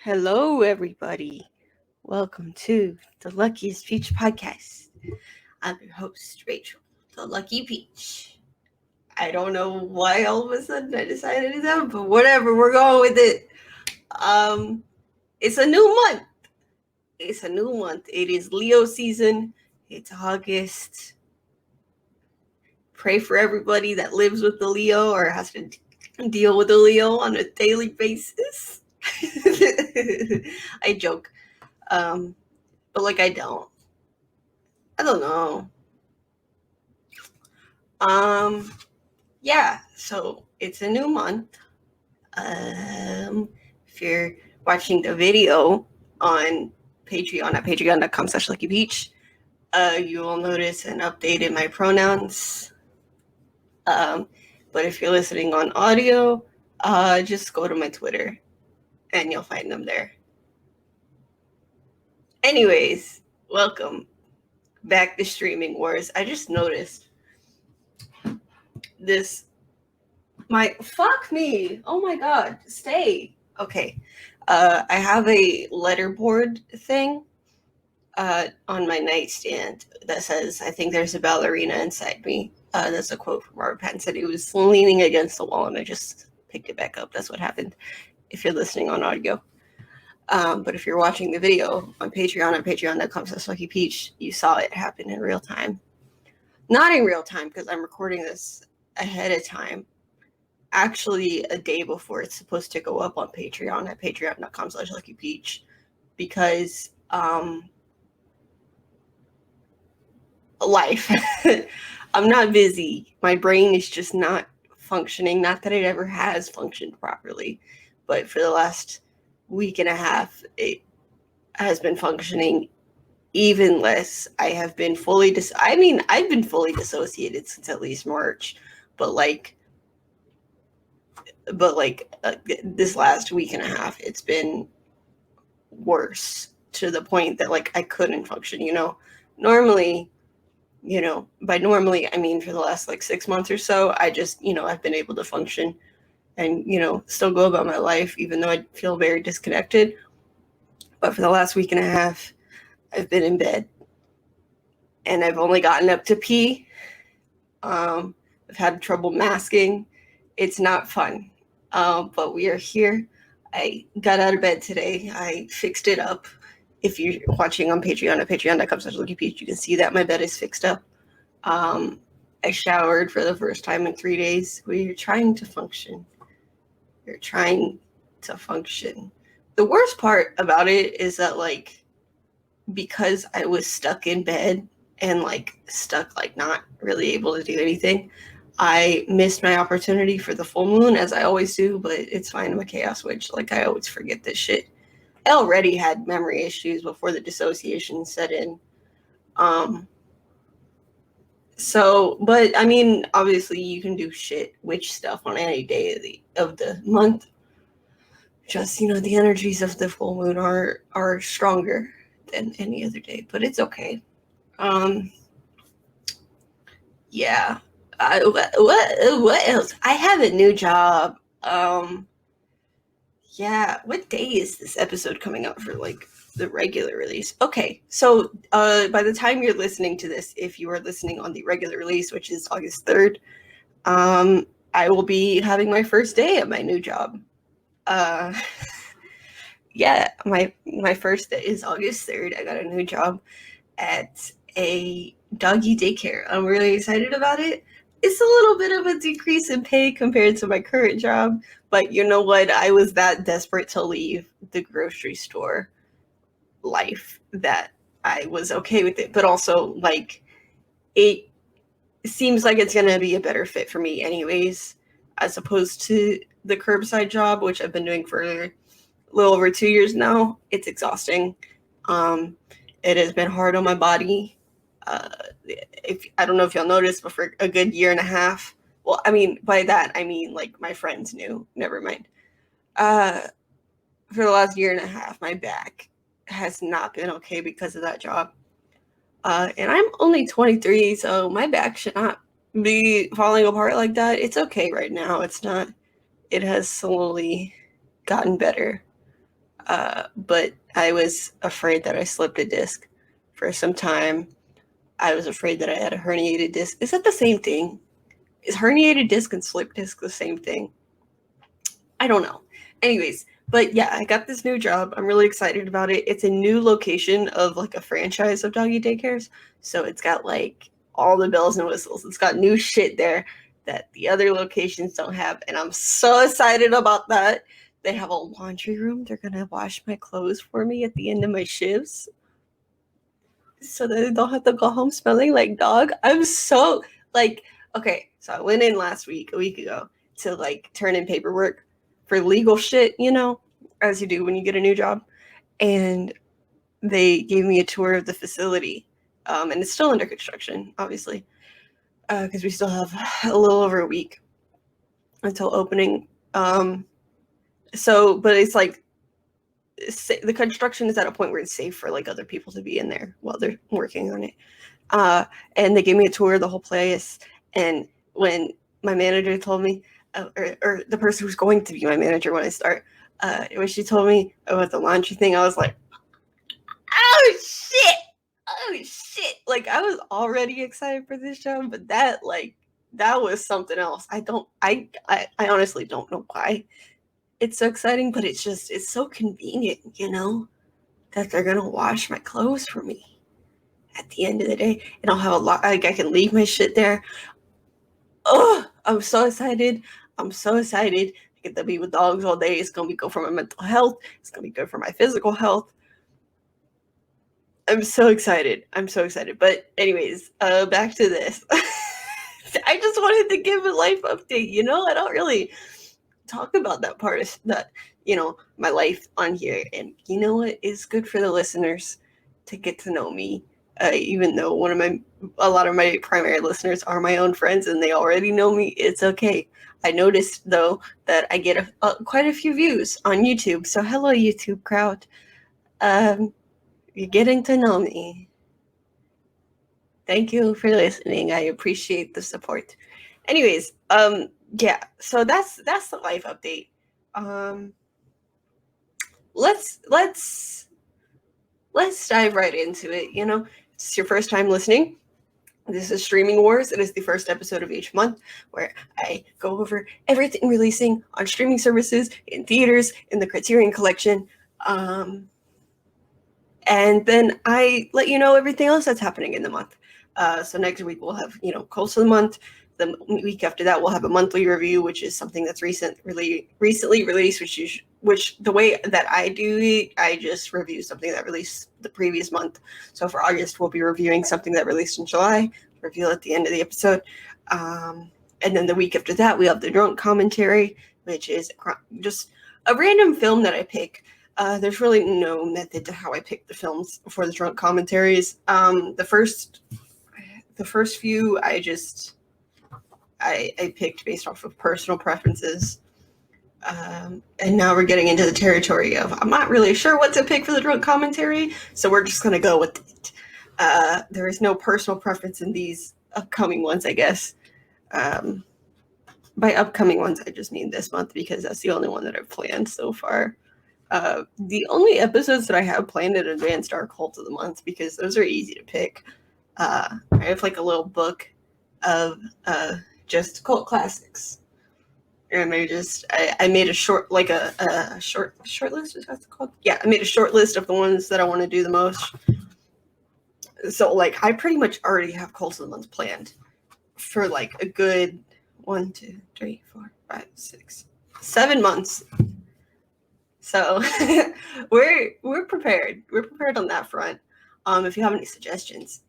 Hello, everybody. Welcome to the Luckiest Peach podcast. I'm your host, Rachel, the Lucky Peach. I don't know why all of a sudden I decided to do that, but whatever, we're going with it. It's a new month. It is Leo season. It's August. Pray for everybody that lives with the Leo or has to deal with the Leo on a daily basis. I joke. But I don't. I don't know. Yeah, so it's a new month. If you're watching the video on Patreon at patreon.com/luckypeach, you will notice an update in my pronouns. But if you're listening on audio, just go to my Twitter and you'll find them there. Anyways, welcome back to Streaming Wars. I just noticed this. Fuck me. Oh my god. Stay. Okay. I have a letterboard thing on my nightstand that says, I think there's a ballerina inside me. That's a quote from Robert Pattinson. It was leaning against the wall and I just picked it back up. That's what happened if you're listening on audio. But if you're watching the video on Patreon at patreon.com/luckypeach, you saw it happen in real time. Not in real time because I'm recording this ahead of time. Actually, a day before it's supposed to go up on Patreon at patreon.com/luckypeach because life. I'm not busy. My brain is just not functioning. Not that it ever has functioned properly, but for the last week and a half, it has been functioning even less. I have been fully I've been fully dissociated since at least March, but this last week and a half, it's been worse to the point that I couldn't function. Normally, by normally I mean for the last 6 months or so, I just I've been able to function and still go about my life even though I feel very disconnected. But for the last week and a half, I've been in bed and I've only gotten up to pee. I've had trouble masking. It's not fun. But we are here. I got out of bed today. I fixed it up. If you're watching on Patreon at patreon.com/luckypeach, you can see that my bed is fixed up. I showered for the first time in 3 days. We're trying to function. You're trying to function. The worst part about it is that because I was stuck in bed and stuck not really able to do anything, I missed my opportunity for the full moon, as I always do, but it's fine. I'm a chaos witch. I always forget this shit. I already had memory issues before the dissociation set in. But I mean, obviously you can do witch stuff on any day of the month. Just, the energies of the full moon are stronger than any other day, but it's okay. Yeah. What else? I have a new job. Yeah. What day is this episode coming out for the regular release? Okay, so by the time you're listening to this, if you are listening on the regular release, which is August 3rd, I will be having my first day at my new job. Yeah, my first day is August 3rd. I got a new job at a doggy daycare. I'm really excited about it. It's a little bit of a decrease in pay compared to my current job, but you know what? I was that desperate to leave the grocery store life that I was okay with it. But also, it seems like it's going to be a better fit for me anyways, as opposed to the curbside job, which I've been doing for a little over 2 years now. It's exhausting. It has been hard on my body. I don't know if y'all noticed, but for a good year and a half, well, I mean, by that, I mean, my friends knew, never mind. For the last year and a half, my back has not been okay because of that job. And I'm only 23, so my back should not be falling apart like that. It's okay right now. It's not. It has slowly gotten better. But I was afraid that I slipped a disc for some time. I was afraid that I had a herniated disc. Is that the same thing? Is herniated disc and slip disc the same thing? I don't know. Anyways, but yeah, I got this new job. I'm really excited about it. It's a new location of like a franchise of doggy daycares. So it's got like all the bells and whistles. It's got new shit there that the other locations don't have. And I'm so excited about that. They have a laundry room. They're going to wash my clothes for me at the end of my shifts so that I don't have to go home smelling like dog. I'm so like, okay, so I went in a week ago, to like turn in paperwork for legal shit, you know, as you do when you get a new job. And they gave me a tour of the facility. And it's still under construction, obviously, because we still have a little over a week until opening. So, but it's like the construction is at a point where it's safe for like other people to be in there while they're working on it. And they gave me a tour of the whole place. And when my manager told me, or the person who's going to be my manager when I start, when she told me about the laundry thing, I was like, oh shit, oh shit. Like, I was already excited for this job, but that was something else. I honestly don't know why it's so exciting, but it's so convenient, you know, that they're gonna wash my clothes for me at the end of the day, and I'll have a lot, like, I can leave my shit there. Oh, I'm so excited. I'm so excited. I get to be with dogs all day. It's gonna be good for my mental health. It's gonna be good for my physical health. I'm so excited. I'm so excited. But anyways, back to this. I just wanted to give a life update, you know? I don't really talk about that part of that, you know, my life on here. And you know what? It's good for the listeners to get to know me. Even though a lot of my primary listeners are my own friends and they already know me, it's okay. I noticed though that I get quite a few views on YouTube. So hello, YouTube crowd. You're getting to know me. Thank you for listening. I appreciate the support. Anyways, yeah, so that's the life update. Let's dive right into it. You know, if it's your first time listening, this is Streaming Wars. It is the first episode of each month where I go over everything releasing on streaming services, in theaters, in the Criterion Collection, and then I let you know everything else that's happening in the month. So next week we'll have, you know, Coast of the Month. The week after that we'll have a monthly review, which is something that's recently released, which the way that I do it, I just review something that released the previous month. So for August, we'll be reviewing something that released in July, reveal at the end of the episode. And then the week after that, we have the drunk commentary, which is just a random film that I pick. There's really no method to how I pick the films for the drunk commentaries. The first few, I picked based off of personal preferences. And now we're getting into the territory of I'm not really sure what to pick for the drunk commentary, so we're just going to go with it. There is no personal preference in these upcoming ones, I guess. By upcoming ones, I just mean this month because that's the only one that I've planned so far. The only episodes that I have planned in advance are Cult of the Month because those are easy to pick. I have like a little book of just cult classics, and I made a short short list. Is that called? Yeah, I made a short list of the ones that I want to do the most. So like I pretty much already have Cult of the Month planned for like a good 1, 2, 3, 4, 5, 6, 7 months. So we're prepared. We're prepared on that front. If you have any suggestions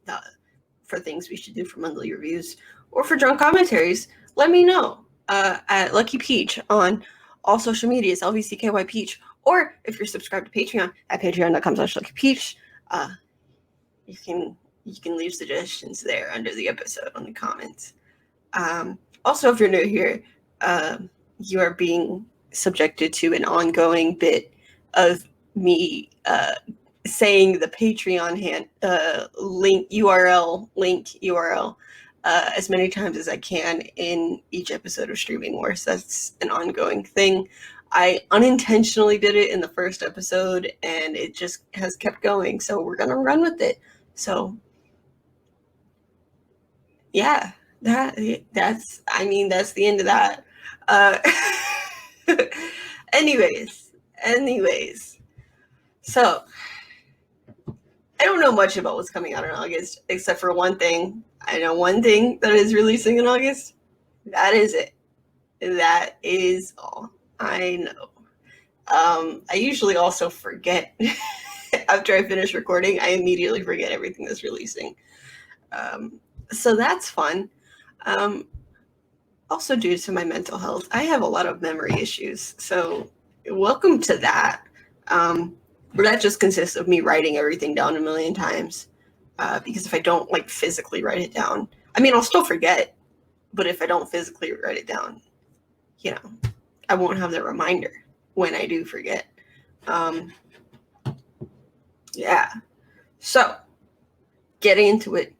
for things we should do for monthly reviews or for drunk commentaries, let me know at Lucky Peach on all social medias, LVCKY Peach. Or if you're subscribed to Patreon at patreon.com/LuckyPeach, you can leave suggestions there under the episode on the comments. Also, if you're new here, you are being subjected to an ongoing bit of me saying the Patreon link URL as many times as I can in each episode of Streaming Wars. That's an ongoing thing. I unintentionally did it in the first episode, and it just has kept going. So we're gonna run with it. So yeah, that's the end of that. Uh, anyways, so I don't know much about what's coming out in August, except for one thing. I know one thing that is releasing in August. That is it. That is all I know. I usually also forget after I finish recording. I immediately forget everything that's releasing. So that's fun. Also, due to my mental health, I have a lot of memory issues. So welcome to that. But that just consists of me writing everything down a million times. Because if I don't like physically write it down, I mean, I'll still forget. But if I don't physically write it down, you know, I won't have the reminder when I do forget. Yeah. So, getting into it,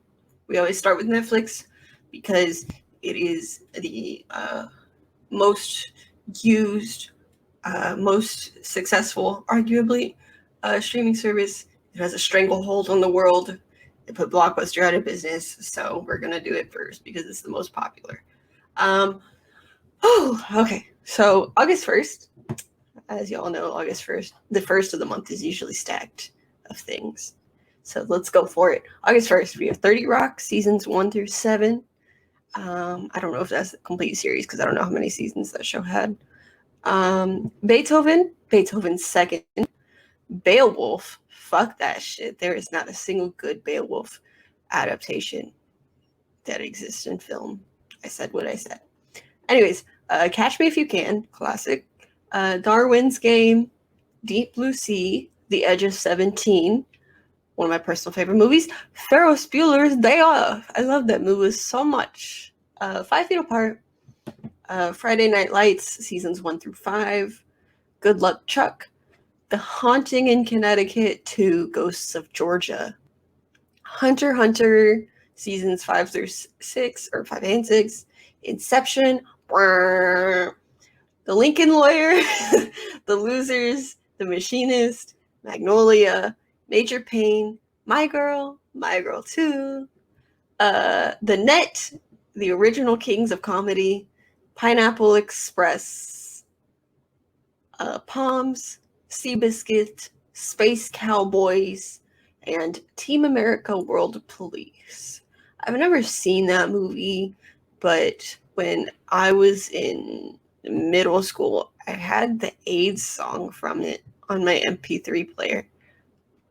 we always start with Netflix because it is the most used, most successful, arguably, streaming service. It has a stranglehold on the world. It put Blockbuster out of business, so we're gonna do it first because it's the most popular. Okay. So August 1st, as you all know, August 1st, the first of the month is usually stacked of things. So let's go for it. August 1st, we have 30 Rock, seasons 1 through 7. I don't know if that's a complete series because I don't know how many seasons that show had. Beethoven's second. Beowulf, fuck that shit. There is not a single good Beowulf adaptation that exists in film. I said what I said. Anyways, Catch Me If You Can, classic. Darwin's Game, Deep Blue Sea, The Edge of 17, one of my personal favorite movies. Ferris Bueller's Day Off. I love that movie so much. 5 Feet Apart, Friday Night Lights, seasons 1 through 5, Good Luck Chuck, The Haunting in Connecticut 2, Ghosts of Georgia, Hunter x Hunter, seasons 5 through 6, or 5 and 6, Inception, The Lincoln Lawyer, The Losers, The Machinist, Magnolia, Major Payne, My Girl 2, The Net, The Original Kings of Comedy, Pineapple Express, Palms, Seabiscuit, Space Cowboys, and Team America World Police. I've never seen that movie, but when I was in middle school, I had the AIDS song from it on my MP3 player.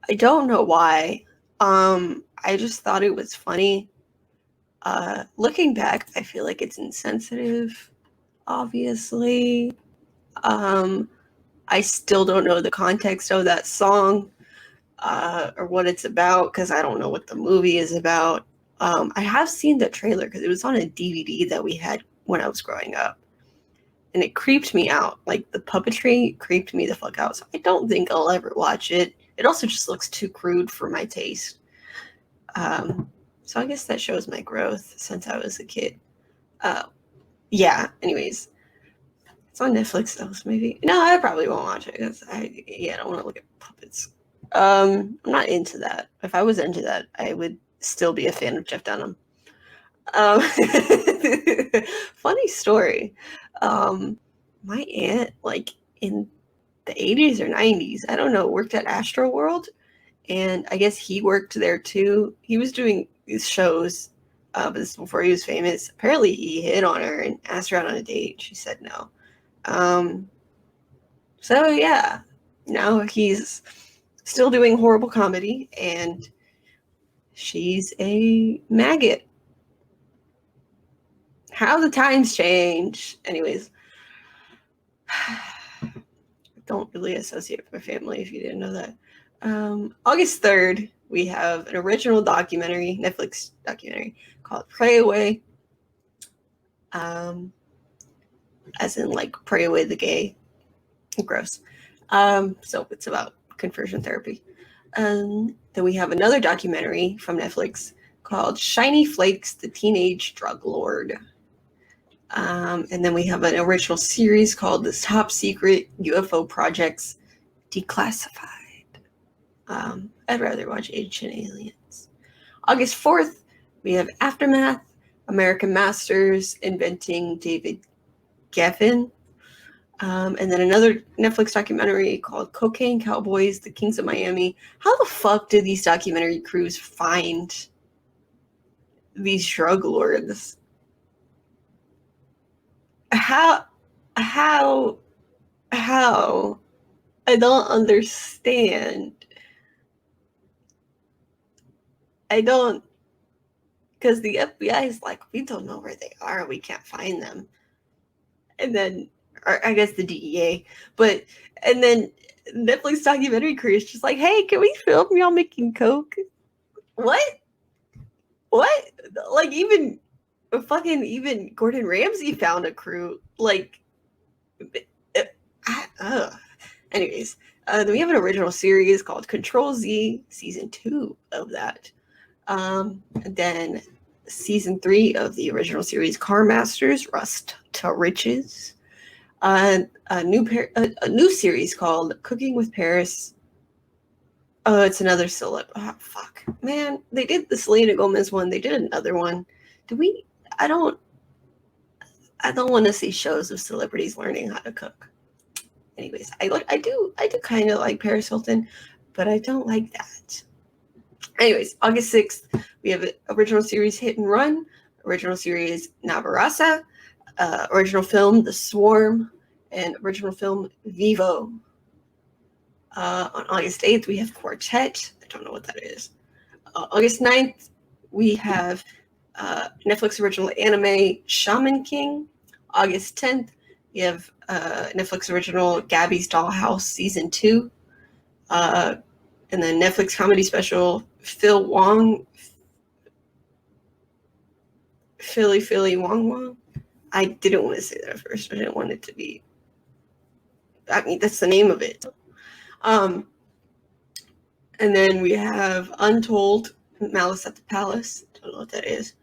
I don't know why. I just thought it was funny. Looking back, I feel like it's insensitive, obviously. I still don't know the context of that song or what it's about because I don't know what the movie is about. I have seen the trailer because it was on a DVD that we had when I was growing up. And it creeped me out. Like, the puppetry creeped me the fuck out. So I don't think I'll ever watch it. It also just looks too crude for my taste. So I guess that shows my growth since I was a kid. Yeah, anyways. It's on Netflix though, so maybe. No, I probably won't watch it because I don't want to look at puppets. I'm not into that. If I was into that, I would still be a fan of Jeff Dunham. Funny story. My aunt, like in the 80s or 90s, I don't know, worked at Astro World, and I guess he worked there too. He was doing these shows, but this is before he was famous. Apparently, he hit on her and asked her out on a date. She said no. So yeah, now he's still doing horrible comedy, and she's a maggot. How the times change. Anyways, don't really associate with my family if you didn't know that. August 3rd, we have an original documentary, Netflix documentary, called Pray Away. As in, like, pray away the gay. Gross. So it's about conversion therapy. Then we have another documentary from Netflix called Shiny Flakes, the Teenage Drug Lord. And then we have an original series called The Top Secret UFO Projects Declassified. I'd rather watch Ancient Aliens. August 4th, we have Aftermath, American Masters, Inventing David Geffen. And then another Netflix documentary called Cocaine Cowboys, The Kings of Miami. How the fuck did these documentary crews find these drug lords? How? I don't understand. I don't, because the FBI is like, we don't know where they are. We can't find them. And then, or I guess the DEA, and then Netflix documentary crew is just like, hey, can we film y'all making coke? What? Like, even Gordon Ramsay found a crew. Like, anyways, then we have an original series called Control Z, season 2 of that. And then season 3 of the original series Car Masters, Rust to Riches. A new series called Cooking with Paris. Oh, it's another celeb. Oh, fuck, man! They did the Selena Gomez one. They did another one. I don't want to see shows of celebrities learning how to cook. Anyways, I do kind of like Paris Hilton, but I don't like that. Anyways, August 6th, we have an original series Hit and Run, original series Navarasa, original film The Swarm, and original film Vivo. On August 8th, we have Quartet. I don't know what that is. August 9th, we have Netflix original anime Shaman King. August 10th, we have Netflix original Gabby's Dollhouse Season 2. And then Netflix comedy special Philly Wong Wong. I didn't want to say that at first. I didn't want it to be. I mean, that's the name of it. And then we have Untold Malice at the Palace. Don't know what that is.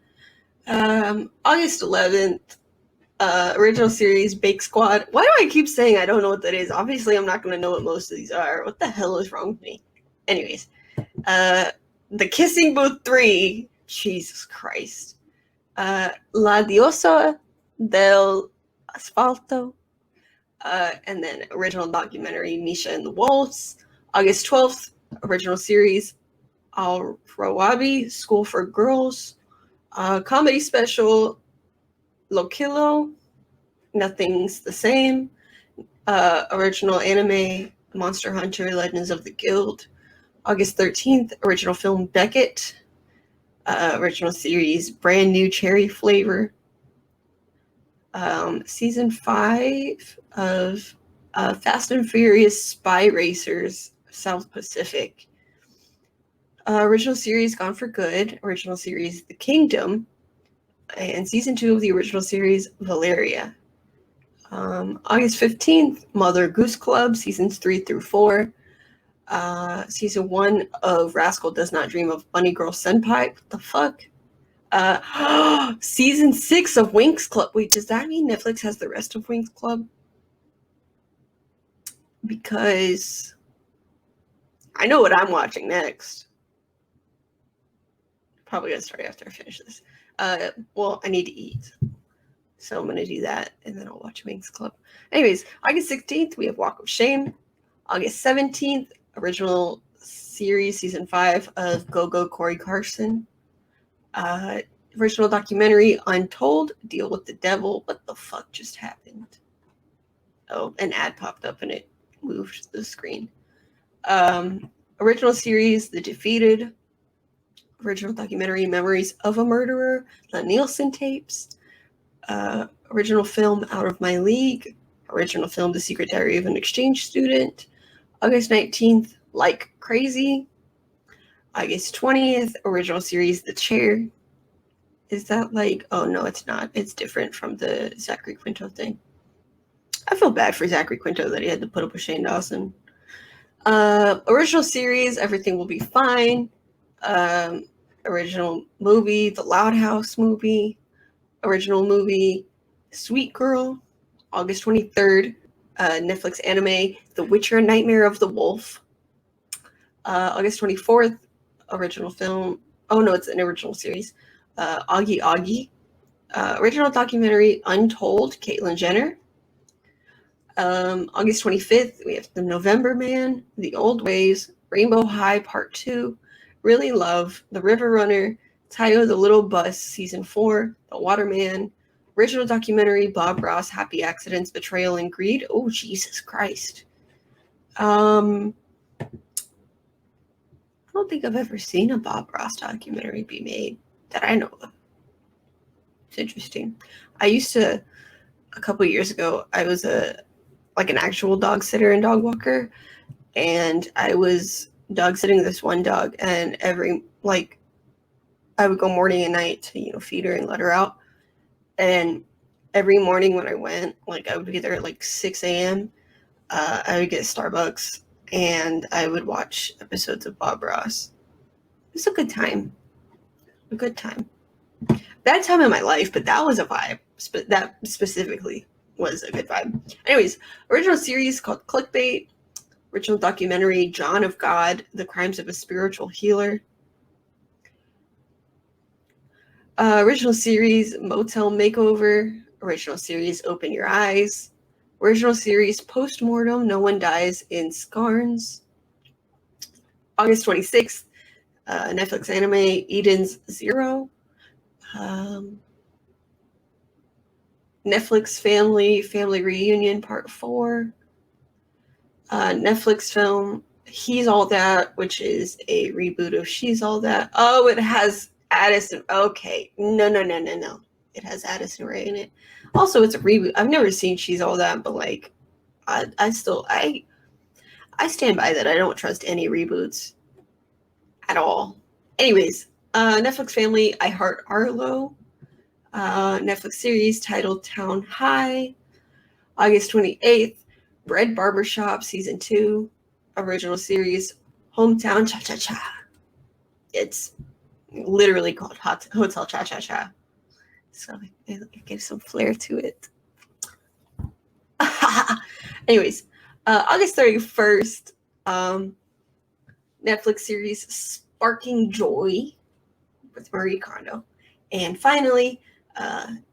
August 11th, original series Bake Squad. Why do I keep saying I don't know what that is? Obviously, I'm not going to know what most of these are. What the hell is wrong with me? Anyways, The Kissing Booth 3. Jesus Christ. La Diosa del Asfalto. And then original documentary Misha and the Wolves. August 12th, original series Al Rawabi, School for Girls. Comedy special Lokilo, Nothing's the Same. Original anime Monster Hunter Legends of the Guild. August 13th, original film Beckett. Original series Brand New Cherry Flavor. Season 5 of Fast and Furious Spy Racers South Pacific. Original series Gone for Good. Original series The Kingdom. And season 2 of the original series Valeria. August 15th, Mother Goose Club, seasons 3 through 4. Season 1 of Rascal Does Not Dream of Bunny Girl Senpai. What the fuck? Season 6 of Winx Club. Wait, does that mean Netflix has the rest of Winx Club? Because I know what I'm watching next. Probably gonna start after I finish this. Well, I need to eat. So I'm gonna do that and then I'll watch Winx Club. Anyways, August 16th, we have Walk of Shame. August 17th, original series, season 5 of Go Go Corey Carson. Original documentary Untold, Deal with the Devil. What the fuck just happened? Oh, an ad popped up and it moved the screen. Original series The Defeated. Original documentary Memories of a Murderer, The Nielsen Tapes. Original film Out of My League. Original film The Secret Diary of an Exchange Student. August 19th, Like Crazy. August 20th, original series The Chair. Is that like, oh no, it's not. It's different from the Zachary Quinto thing. I feel bad for Zachary Quinto that he had to put up with Shane Dawson. Original series, Everything Will Be Fine. Original movie, The Loud House movie. Original movie, Sweet Girl. August 23rd, Netflix anime, The Witcher: Nightmare of the Wolf. August 24th, original film. Oh no, it's an original series. Augie Augie. Original documentary, Untold, Caitlyn Jenner. August 25th, we have The November Man, The Old Ways, Rainbow High Part 2, Really Love, The River Runner, Tayo the Little Bus Season 4, The Waterman, original documentary, Bob Ross, Happy Accidents, Betrayal, and Greed. Oh, Jesus Christ. I don't think I've ever seen a Bob Ross documentary be made that I know of. It's interesting. I used to, a couple years ago, I was an actual dog sitter and dog walker, and I was dog sitting this one dog, and I would go morning and night to feed her and let her out, and every morning when I went, I would be there at 6 a.m. I would get Starbucks and I would watch episodes of Bob Ross. It was a good time. A good time. Bad time in my life, but that was a vibe. That specifically was a good vibe. Anyways, original series called Clickbait. Original documentary, John of God, The Crimes of a Spiritual Healer. Original series, Motel Makeover. Original series, Open Your Eyes. Original series, Postmortem, No One Dies in Scarns. August 26th, Netflix anime, Eden's Zero. Netflix Family Reunion Part 4. Netflix film, He's All That, which is a reboot of She's All That. Oh, it has Addison. Okay. No. It has Addison Rae in it. Also, it's a reboot. I've never seen She's All That, but I stand by that. I don't trust any reboots at all. Anyways, Netflix family, I Heart Arlo. Netflix series titled Town High. August 28th, Bread Barbershop Season 2. Original series, Hometown Cha-Cha-Cha. It's literally called Hotel Cha-Cha-Cha. So it gives some flair to it. Anyways, August 31st, Netflix series Sparking Joy with Marie Kondo. And finally,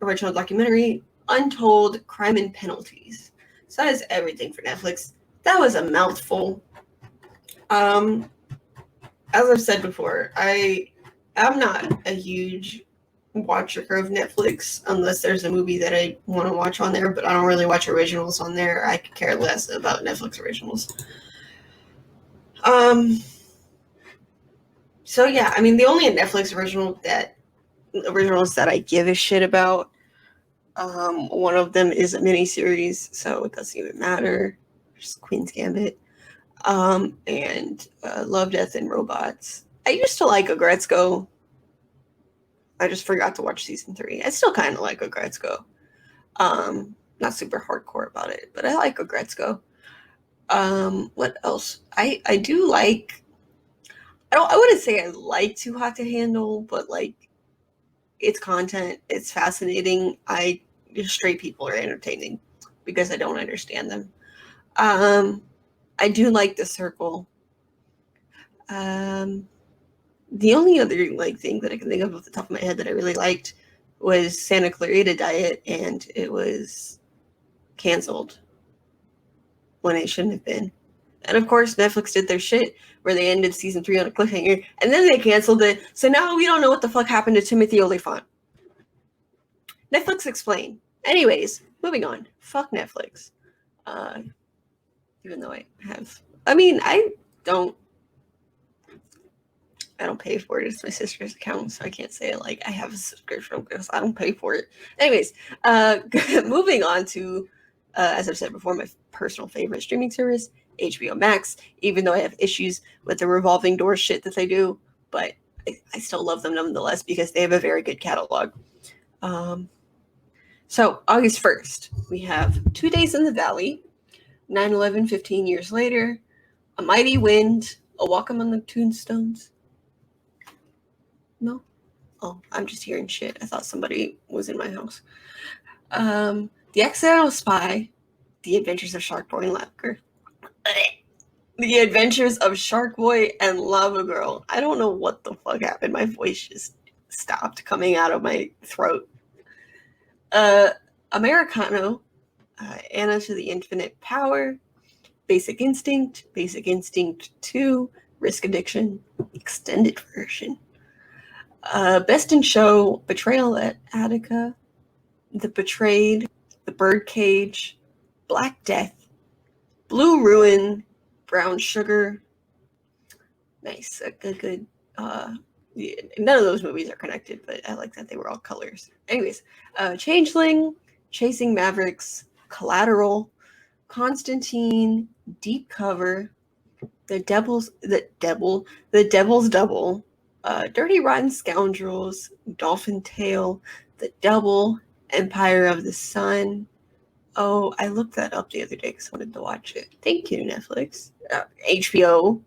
original documentary, Untold Crime and Penalties. So that is everything for Netflix. That was a mouthful. As I've said before, I'm not a huge watcher of Netflix unless there's a movie that I want to watch on there, but I don't really watch originals on there. I could care less about Netflix originals. So yeah, I mean, the only Netflix originals that I give a shit about, one of them is a miniseries, so it doesn't even matter. Just Queen's Gambit. And Love, Death, and Robots. I used to like Agretzko. I just forgot to watch season 3. I still kind of like Agretzko. Not super hardcore about it, but I like Agretzko. What else? I do like. I wouldn't say I like Too Hot to Handle, but its content, it's fascinating. Straight people are entertaining because I don't understand them. I do like The Circle. The only other thing that I can think of off the top of my head that I really liked was Santa Clarita Diet, and it was canceled when it shouldn't have been. And of course, Netflix did their shit where they ended season 3 on a cliffhanger, and then they canceled it. So now we don't know what the fuck happened to Timothy Olyphant. Netflix explain. Anyways, moving on. Fuck Netflix. Even though I don't pay for it. It's my sister's account, so I can't say I have a subscription because I don't pay for it. Anyways, moving on to, as I've said before, my personal favorite streaming service, HBO Max, even though I have issues with the revolving door shit that they do, but I still love them nonetheless because they have a very good catalog. So August 1st, we have 2 Days in the Valley, 9/11, 15 years later, A Mighty Wind, A Walk Among the Tombstones. No? Oh, I'm just hearing shit. I thought somebody was in my house. The Accidental Spy, The Adventures of Shark Boy and Lava Girl. The Adventures of Shark Boy and Lava Girl. I don't know what the fuck happened. My voice just stopped coming out of my throat. Americano, Anna to the Infinite Power, Basic Instinct 2, Risk Addiction, extended version. Best in Show, Betrayal at Attica, The Betrayed, The Birdcage, Black Death, Blue Ruin, Brown Sugar. Nice, a good. Yeah, none of those movies are connected, but I like that they were all colors. Anyways, Changeling, Chasing Mavericks, Collateral, Constantine, Deep Cover, The Devil's Double, Dirty Rotten Scoundrels, Dolphin Tale, The Double, Empire of the Sun. Oh, I looked that up the other day because I wanted to watch it. Thank you, Netflix. HBO.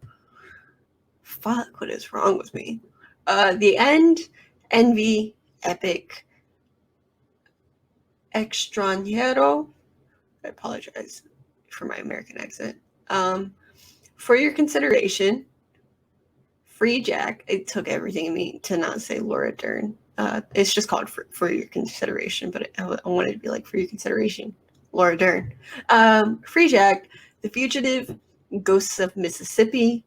Fuck, what is wrong with me? The End, Envy, Epic, Extranjero. I apologize for my American accent. For Your Consideration, Free Jack. It took everything in me to not say Laura Dern. It's just called for Your Consideration, but I wanted to be like For Your Consideration, Laura Dern. Free Jack, The Fugitive, Ghosts of Mississippi,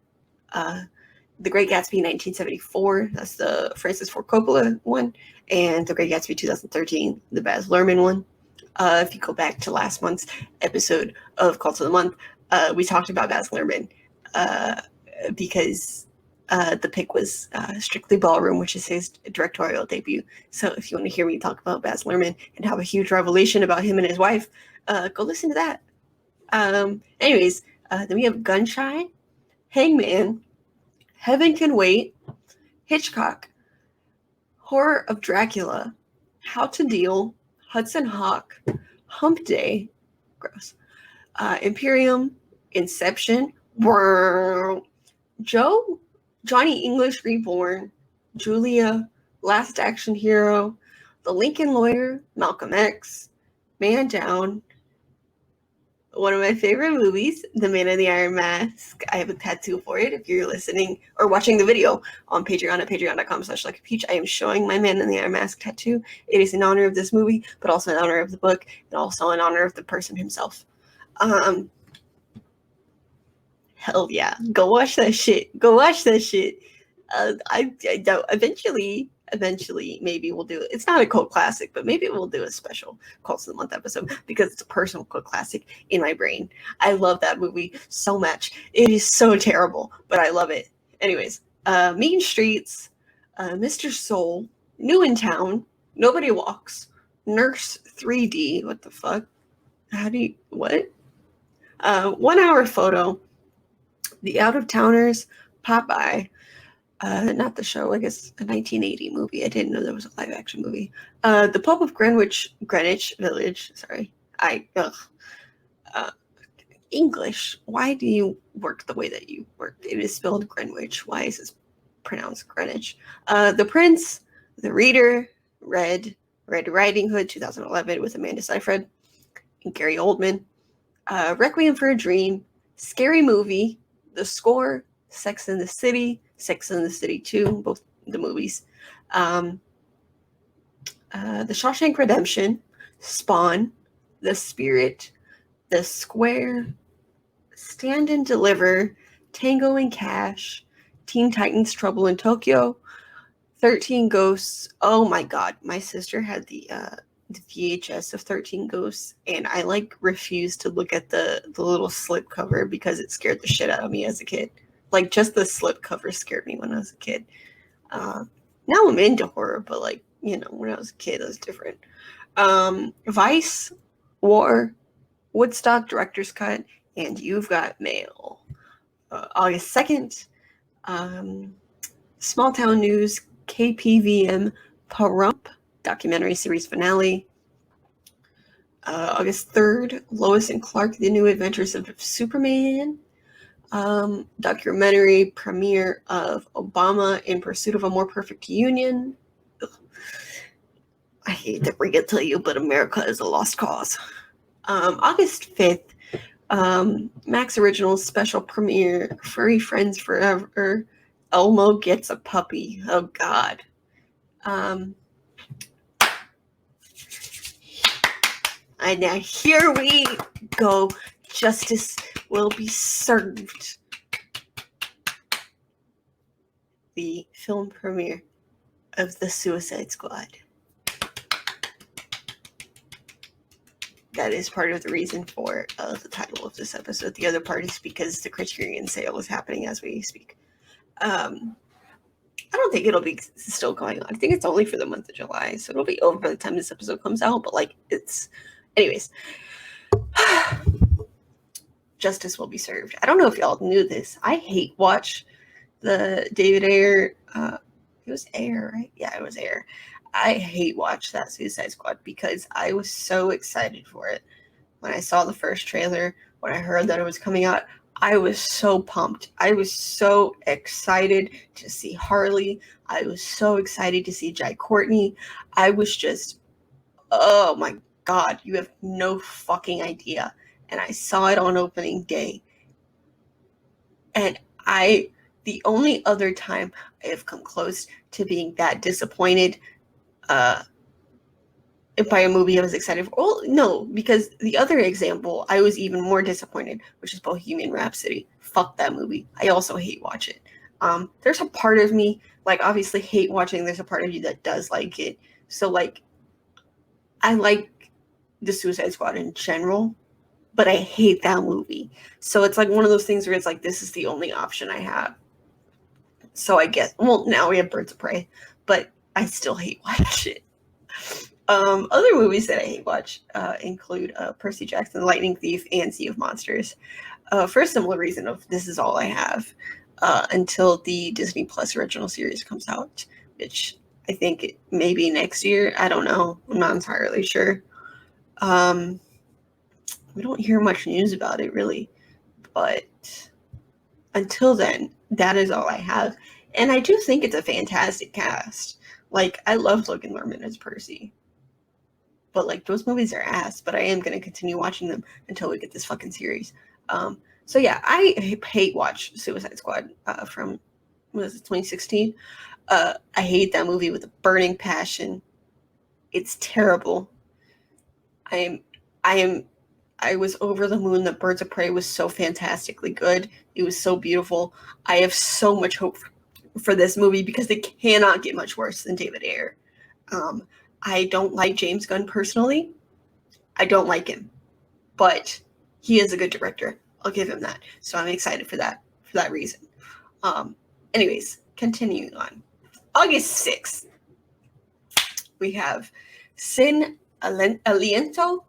The Great Gatsby 1974. That's the Francis Ford Coppola one, and The Great Gatsby 2013, the Baz Luhrmann one. If you go back to last month's episode of Cult of the Month, we talked about Baz Luhrmann because the pick was Strictly Ballroom, which is his directorial debut. So if you want to hear me talk about Baz Luhrmann and have a huge revelation about him and his wife, go listen to that. Anyways, then we have Gunshy, Hangman, Heaven Can Wait, Hitchcock, Horror of Dracula, How to Deal, Hudson Hawk, Hump Day, gross, Imperium, Inception, Johnny English Reborn, Julia, Last Action Hero, The Lincoln Lawyer, Malcolm X, Man Down, one of my favorite movies, The Man in the Iron Mask. I have a tattoo for it. If you're listening or watching the video on Patreon at patreon.com/Luckiest Peach, I am showing my Man in the Iron Mask tattoo. It is in honor of this movie, but also in honor of the book, and also in honor of the person himself. Hell yeah. Go watch that shit. I don't. Eventually, maybe we'll do it. It's not a cult classic, but maybe we'll do a special Cults of the Month episode because it's a personal cult classic in my brain. I love that movie so much. It is so terrible, but I love it. Anyways, Mean Streets, Mr. Soul, New in Town, Nobody Walks, Nurse 3D. What the fuck? What? 1 Hour Photo, The Out of Towners, Popeye. Not the show, I guess a 1980 movie. I didn't know there was a live action movie. The Pope of Greenwich Village. Sorry. English. Why do you work the way that you work? It is spelled Greenwich. Why is it pronounced Greenwich? The Prince, The Reader, Red Riding Hood 2011 with Amanda Seyfried and Gary Oldman. Requiem for a Dream, Scary Movie, The Score, Sex and the City 2, both the movies. The Shawshank Redemption, Spawn, The Spirit, The Square, Stand and Deliver, Tango and Cash, Teen Titans Trouble in Tokyo, 13 Ghosts. Oh my god, my sister had the VHS of 13 Ghosts, and I refused to look at the little slip cover because it scared the shit out of me as a kid. Just the slip cover scared me when I was a kid. Now I'm into horror, but when I was a kid, it was different. Vice, War, Woodstock Director's Cut, and You've Got Mail. August 2nd, Small Town News, KPVM, Pahrump, documentary series finale. August 3rd, Lois and Clark, The New Adventures of Superman. Documentary premiere of Obama in Pursuit of a More Perfect Union. I hate to bring it to you, but America is a lost cause. August 5th, Max Originals special premiere, Furry Friends Forever, Elmo Gets a Puppy. Oh, God. And now here we go. Justice will be served. The film premiere of The Suicide Squad. That is part of the reason for the title of this episode. The other part is because the Criterion sale is happening as we speak. I don't think it'll be still going on. I think it's only for the month of July, so it'll be over by the time this episode comes out. But like, it's, anyways, justice will be served. I don't know if y'all knew this. I hate watch the David Ayer. It was Ayer, right? Yeah, it was Ayer. I hate watch that Suicide Squad because I was so excited for it. When I saw the first trailer, when I heard that it was coming out, I was so pumped. I was so excited to see Harley. I was so excited to see Jai Courtney. I was just, oh my God, you have no fucking idea. And I saw it on opening day. And the only other time I have come close to being that disappointed by a movie I was excited for. Well, no, because the other example, I was even more disappointed, which is Bohemian Rhapsody. Fuck that movie. I also hate watch it. There's a part of me, like, obviously hate watching. There's a part of you that does like it. So, like, I like the Suicide Squad in general, but I hate that movie. So it's like one of those things where it's like, this is the only option I have. So I guess, well, now we have Birds of Prey, but I still hate watch it. Other movies that I hate watch include Percy Jackson, The Lightning Thief, and Sea of Monsters. For a similar reason of this is all I have until the Disney Plus original series comes out, which I think it may be next year. I don't know. I'm not entirely sure. We don't hear much news about it, really. But until then, that is all I have. And I do think it's a fantastic cast. Like, I loved Logan Lerman as Percy. But, like, those movies are ass. But I am going to continue watching them until we get this fucking series. So, yeah, I hate watch Suicide Squad from, what was it, 2016? I hate that movie with a burning passion. It's terrible. I was over the moon that Birds of Prey was so fantastically good. It was so beautiful. I have so much hope for this movie because they cannot get much worse than David Ayer. I don't like James Gunn personally. I don't like him, but he is a good director. I'll give him that. So I'm excited for that reason. Anyways, continuing on. August 6th, we have Sin Aliento.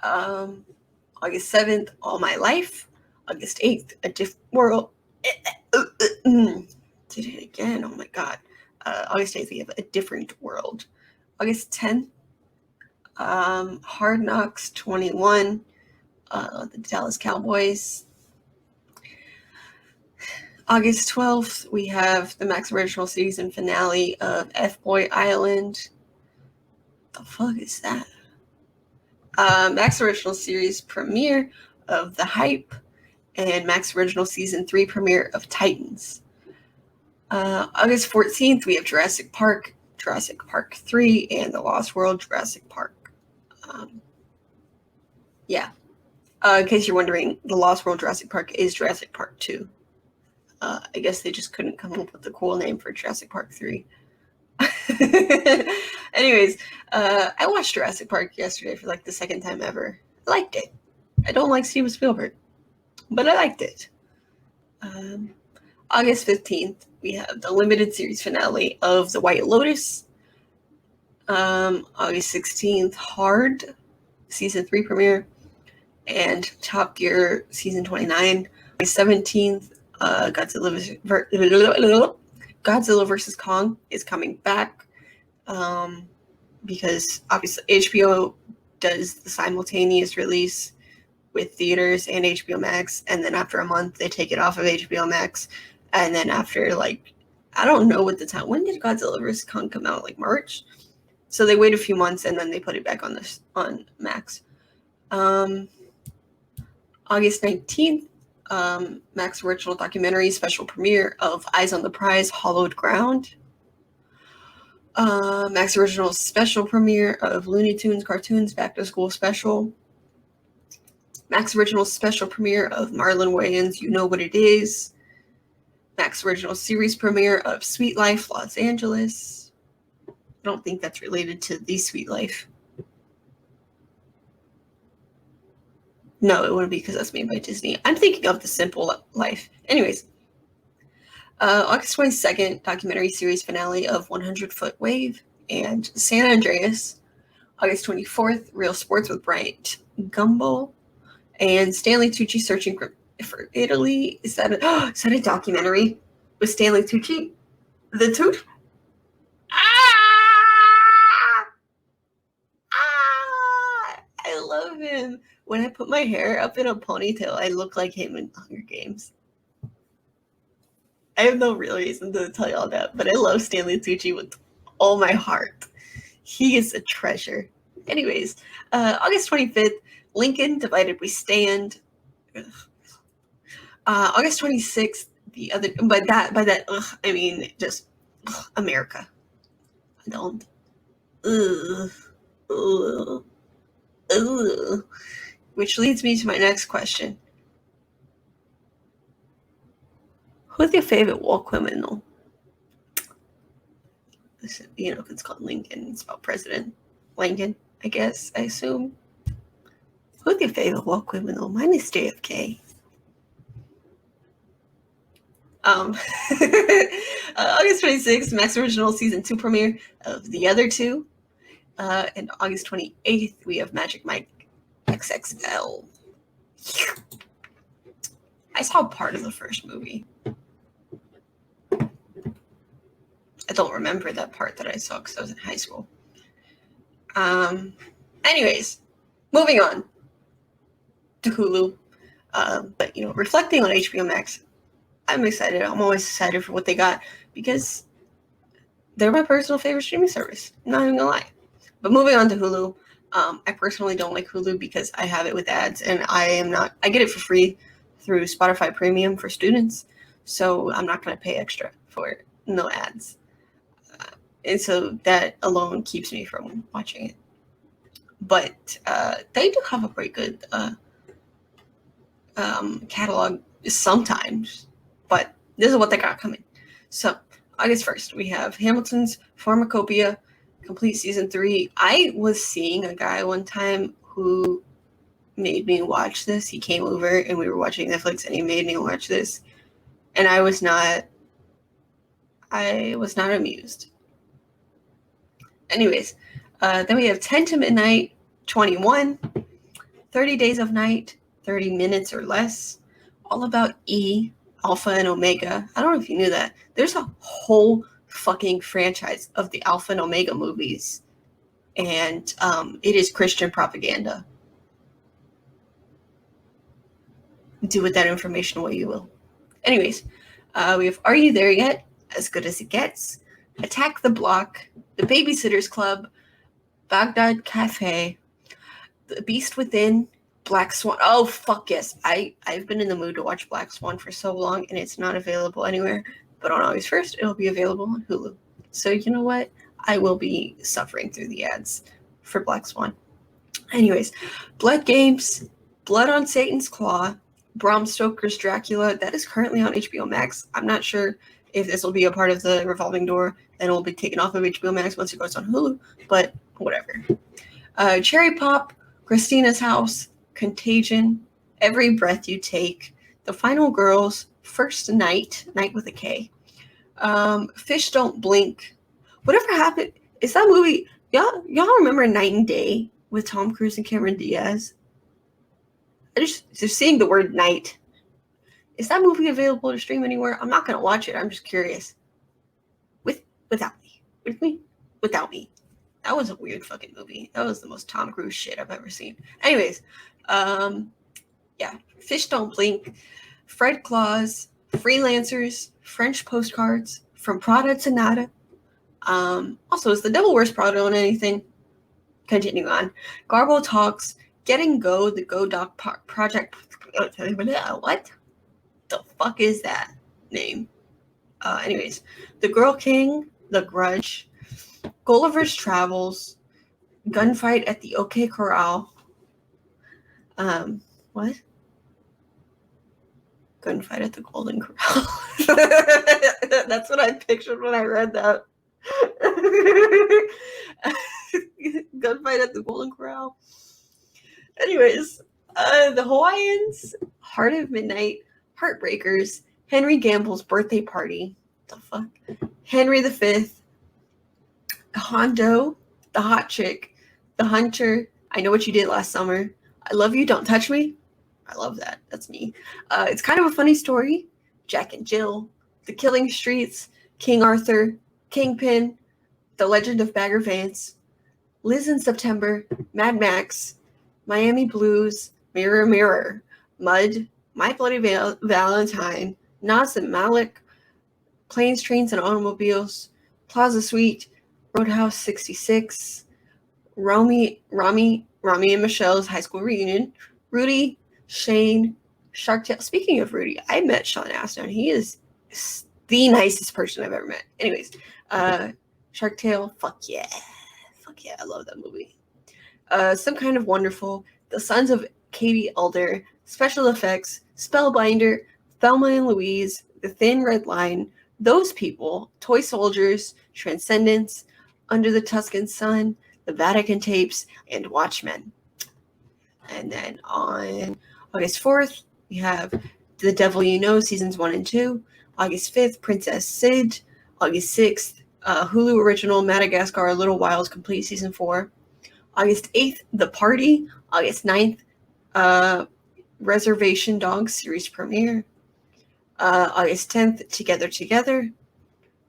August 7th, All My Life. August 8th, A Different World. Did it again. Oh my God. August 8th, we have A Different World. August 10th, Hard Knocks 21, the Dallas Cowboys. August 12th, we have the Max Original season finale of F-Boy Island. The fuck is that? Max Original series premiere of The Hype, and Max Original season 3 premiere of Titans. August 14th, we have Jurassic Park 3, and The Lost World Jurassic Park. In case you're wondering, The Lost World Jurassic Park is Jurassic Park 2. I guess they just couldn't come up with a cool name for Jurassic Park 3. Anyways, I watched Jurassic Park yesterday for like the second time ever. I liked it. I don't like Steven Spielberg, but I liked it. August 15th, we have the limited series finale of The White Lotus. August 16th, Hard, season 3 premiere, and Top Gear, season 29. August 17th, Godzilla vs. Kong is coming back because obviously HBO does the simultaneous release with theaters and HBO Max, and then after a month they take it off of HBO Max, and then after, like, I don't know what the time, when did Godzilla vs. Kong come out, like March? So they wait a few months and then they put it back on Max. August 19th, Max original documentary special premiere of Eyes on the Prize, Hollowed Ground. Max original special premiere of Looney Tunes cartoons Back to School special. Max original special premiere of Marlon Wayans' You Know What It Is. Max original series premiere of Sweet Life, Los Angeles. I don't think that's related to The Sweet Life. No, it wouldn't be because that's made by Disney. I'm thinking of The Simple Life. Anyways, August 22nd, documentary series finale of 100 Foot Wave and San Andreas. August 24th, Real Sports with Bryant Gumbel and Stanley Tucci searching for Italy. Is that a documentary with Stanley Tucci? The Toot? I love him. When I put my hair up in a ponytail, I look like him in Hunger Games. I have no real reason to tell you all that, but I love Stanley Tucci with all my heart. He is a treasure. Anyways, August 25th, Lincoln, Divided We Stand. August 26th, the other, by that, I mean just America. I don't. Which leads me to my next question. Who's your favorite war criminal? You know, it's called Lincoln. It's about President Lincoln, I guess, I assume. Who's your favorite war criminal? Mine is JFK. August 26th, Max Original Season 2 premiere of The Other Two. And August 28th, we have Magic Mike XXL. I saw part of the first movie. I don't remember that part that I saw because I was in high school. Anyways, moving on to Hulu. But, you know, reflecting on HBO Max, I'm excited. I'm always excited for what they got because they're my personal favorite streaming service. I'm not even gonna lie. But moving on to Hulu, I personally don't like Hulu because I have it with ads, and I get it for free through Spotify Premium for students, so I'm not gonna pay extra for no ads. And so that alone keeps me from watching it. But they do have a pretty good catalog sometimes. But this is what they got coming. So August 1st, we have Hamilton's Pharmacopoeia, complete season 3. I was seeing a guy one time who made me watch this. He came over and we were watching Netflix and he made me watch this. And I was not amused. Anyways, then we have 10 to Midnight, 21, 30 Days of Night, 30 Minutes or Less, all about E, Alpha and Omega. I don't know if you knew that. There's a whole fucking franchise of the Alpha and Omega movies, and it is Christian propaganda. Do with that information what you will. Anyways, we have Are You There Yet? As Good as It Gets, Attack the Block, The Babysitter's Club, Baghdad Cafe, The Beast Within, Black Swan. Oh, fuck yes. I've been in the mood to watch Black Swan for so long, and it's not available anywhere. But on August 1st, it'll be available on Hulu. So you know what? I will be suffering through the ads for Black Swan. Anyways, Blood Games, Blood on Satan's Claw, Bram Stoker's Dracula. That is currently on HBO Max. I'm not sure if this will be a part of the revolving door, then it will be taken off of HBO Max once it goes on Hulu, but whatever. Cherry Pop, Christina's House, Contagion, Every Breath You Take, The Final Girls, First Night with a K, Fish Don't Blink. Whatever happened? Is that movie? Y'all remember Night and Day with Tom Cruise and Cameron Diaz? Just seeing the word night. Is that movie available to stream anywhere? I'm not gonna watch it. I'm just curious. Without me. With me? Without me. That was a weird fucking movie. That was the most Tom Cruise shit I've ever seen. Anyways, yeah. Fish Don't Blink, Fred Claus, Freelancers, French Postcards, From Prada to Nada, Also, is the Devil Wears Prada on anything? Continue on. Garbo Talks, Getting Go, the Go Doc Project. What the fuck is that name? Anyways, The Girl King, The Grudge, Gulliver's Travels, Gunfight at the OK Corral. What? Gunfight at the Golden Corral. That's what I pictured when I read that. Gunfight at the Golden Corral. Anyways, the Hawaiians, Heart of Midnight, Heartbreakers, Henry Gamble's Birthday Party. The fuck? Henry V, Hondo, The Hot Chick, The Hunter, I Know What You Did Last Summer, I Love You, Don't Touch Me. I love that. That's me. It's Kind of a Funny Story, Jack and Jill, The Killing Streets, King Arthur, Kingpin, The Legend of Bagger Vance, Liz in September, Mad Max, Miami Blues, Mirror Mirror, Mud, My Bloody Valentine, Nas and Malik, Planes, Trains, and Automobiles, Plaza Suite, Roadhouse 66, Rami and Michelle's High School Reunion, Rudy, Shane, Shark Tale. Speaking of Rudy, I met Sean Astin. He is the nicest person I've ever met. Anyways, Shark Tale, fuck yeah, I love that movie. Some Kind of Wonderful, The Sons of Katie Elder, Special Effects, Spellbinder, Thelma and Louise, The Thin Red Line, Those People, Toy Soldiers, Transcendence, Under the Tuscan Sun, The Vatican Tapes, and Watchmen. And then on August 4th, we have The Devil You Know, Seasons 1 and 2. August 5th, Princess Sid. August 6th, Hulu original Madagascar Little Wilds Complete Season 4. August 8th, The Party. August 9th, Reservation Dogs Series Premiere. August 10th, Together.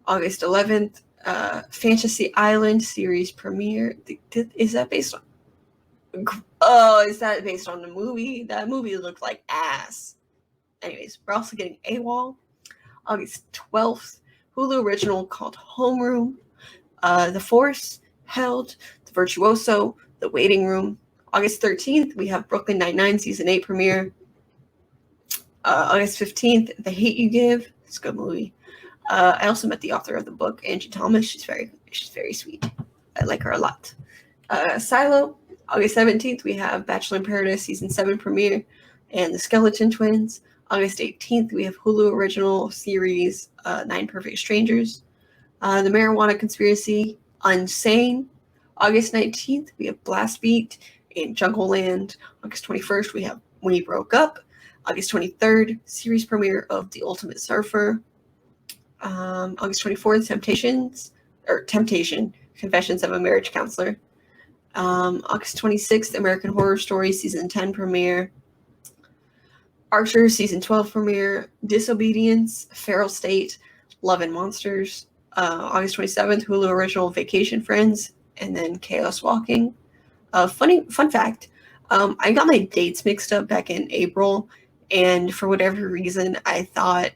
August 11th, Fantasy Island Series Premiere. Is that based on... Oh, is that based on the movie? That movie looked like ass. Anyways, we're also getting AWOL. August 12th, Hulu original called Homeroom. The Force, Held, The Virtuoso, The Waiting Room. August 13th, we have Brooklyn Nine-Nine Season 8 premiere. August 15th, The Hate You Give. It's a good movie. I also met the author of the book, Angie Thomas. She's very sweet. I like her a lot. Silo. August 17th, we have Bachelor in Paradise Season 7 premiere and The Skeleton Twins. August 18th, we have Hulu original series 9 Perfect Strangers. The Marijuana Conspiracy, Unsane. August 19th, we have Blast Beat and Jungle Land. August 21st, we have We Broke Up. August 23rd, series premiere of The Ultimate Surfer. August 24th, Temptation, Confessions of a Marriage Counselor. August 26th, American Horror Story Season 10 premiere. Archer Season 12 premiere. Disobedience, Feral State, Love and Monsters. August 27th, Hulu original Vacation Friends, and then Chaos Walking. Fun fact, I got my dates mixed up back in April, and for whatever reason, I thought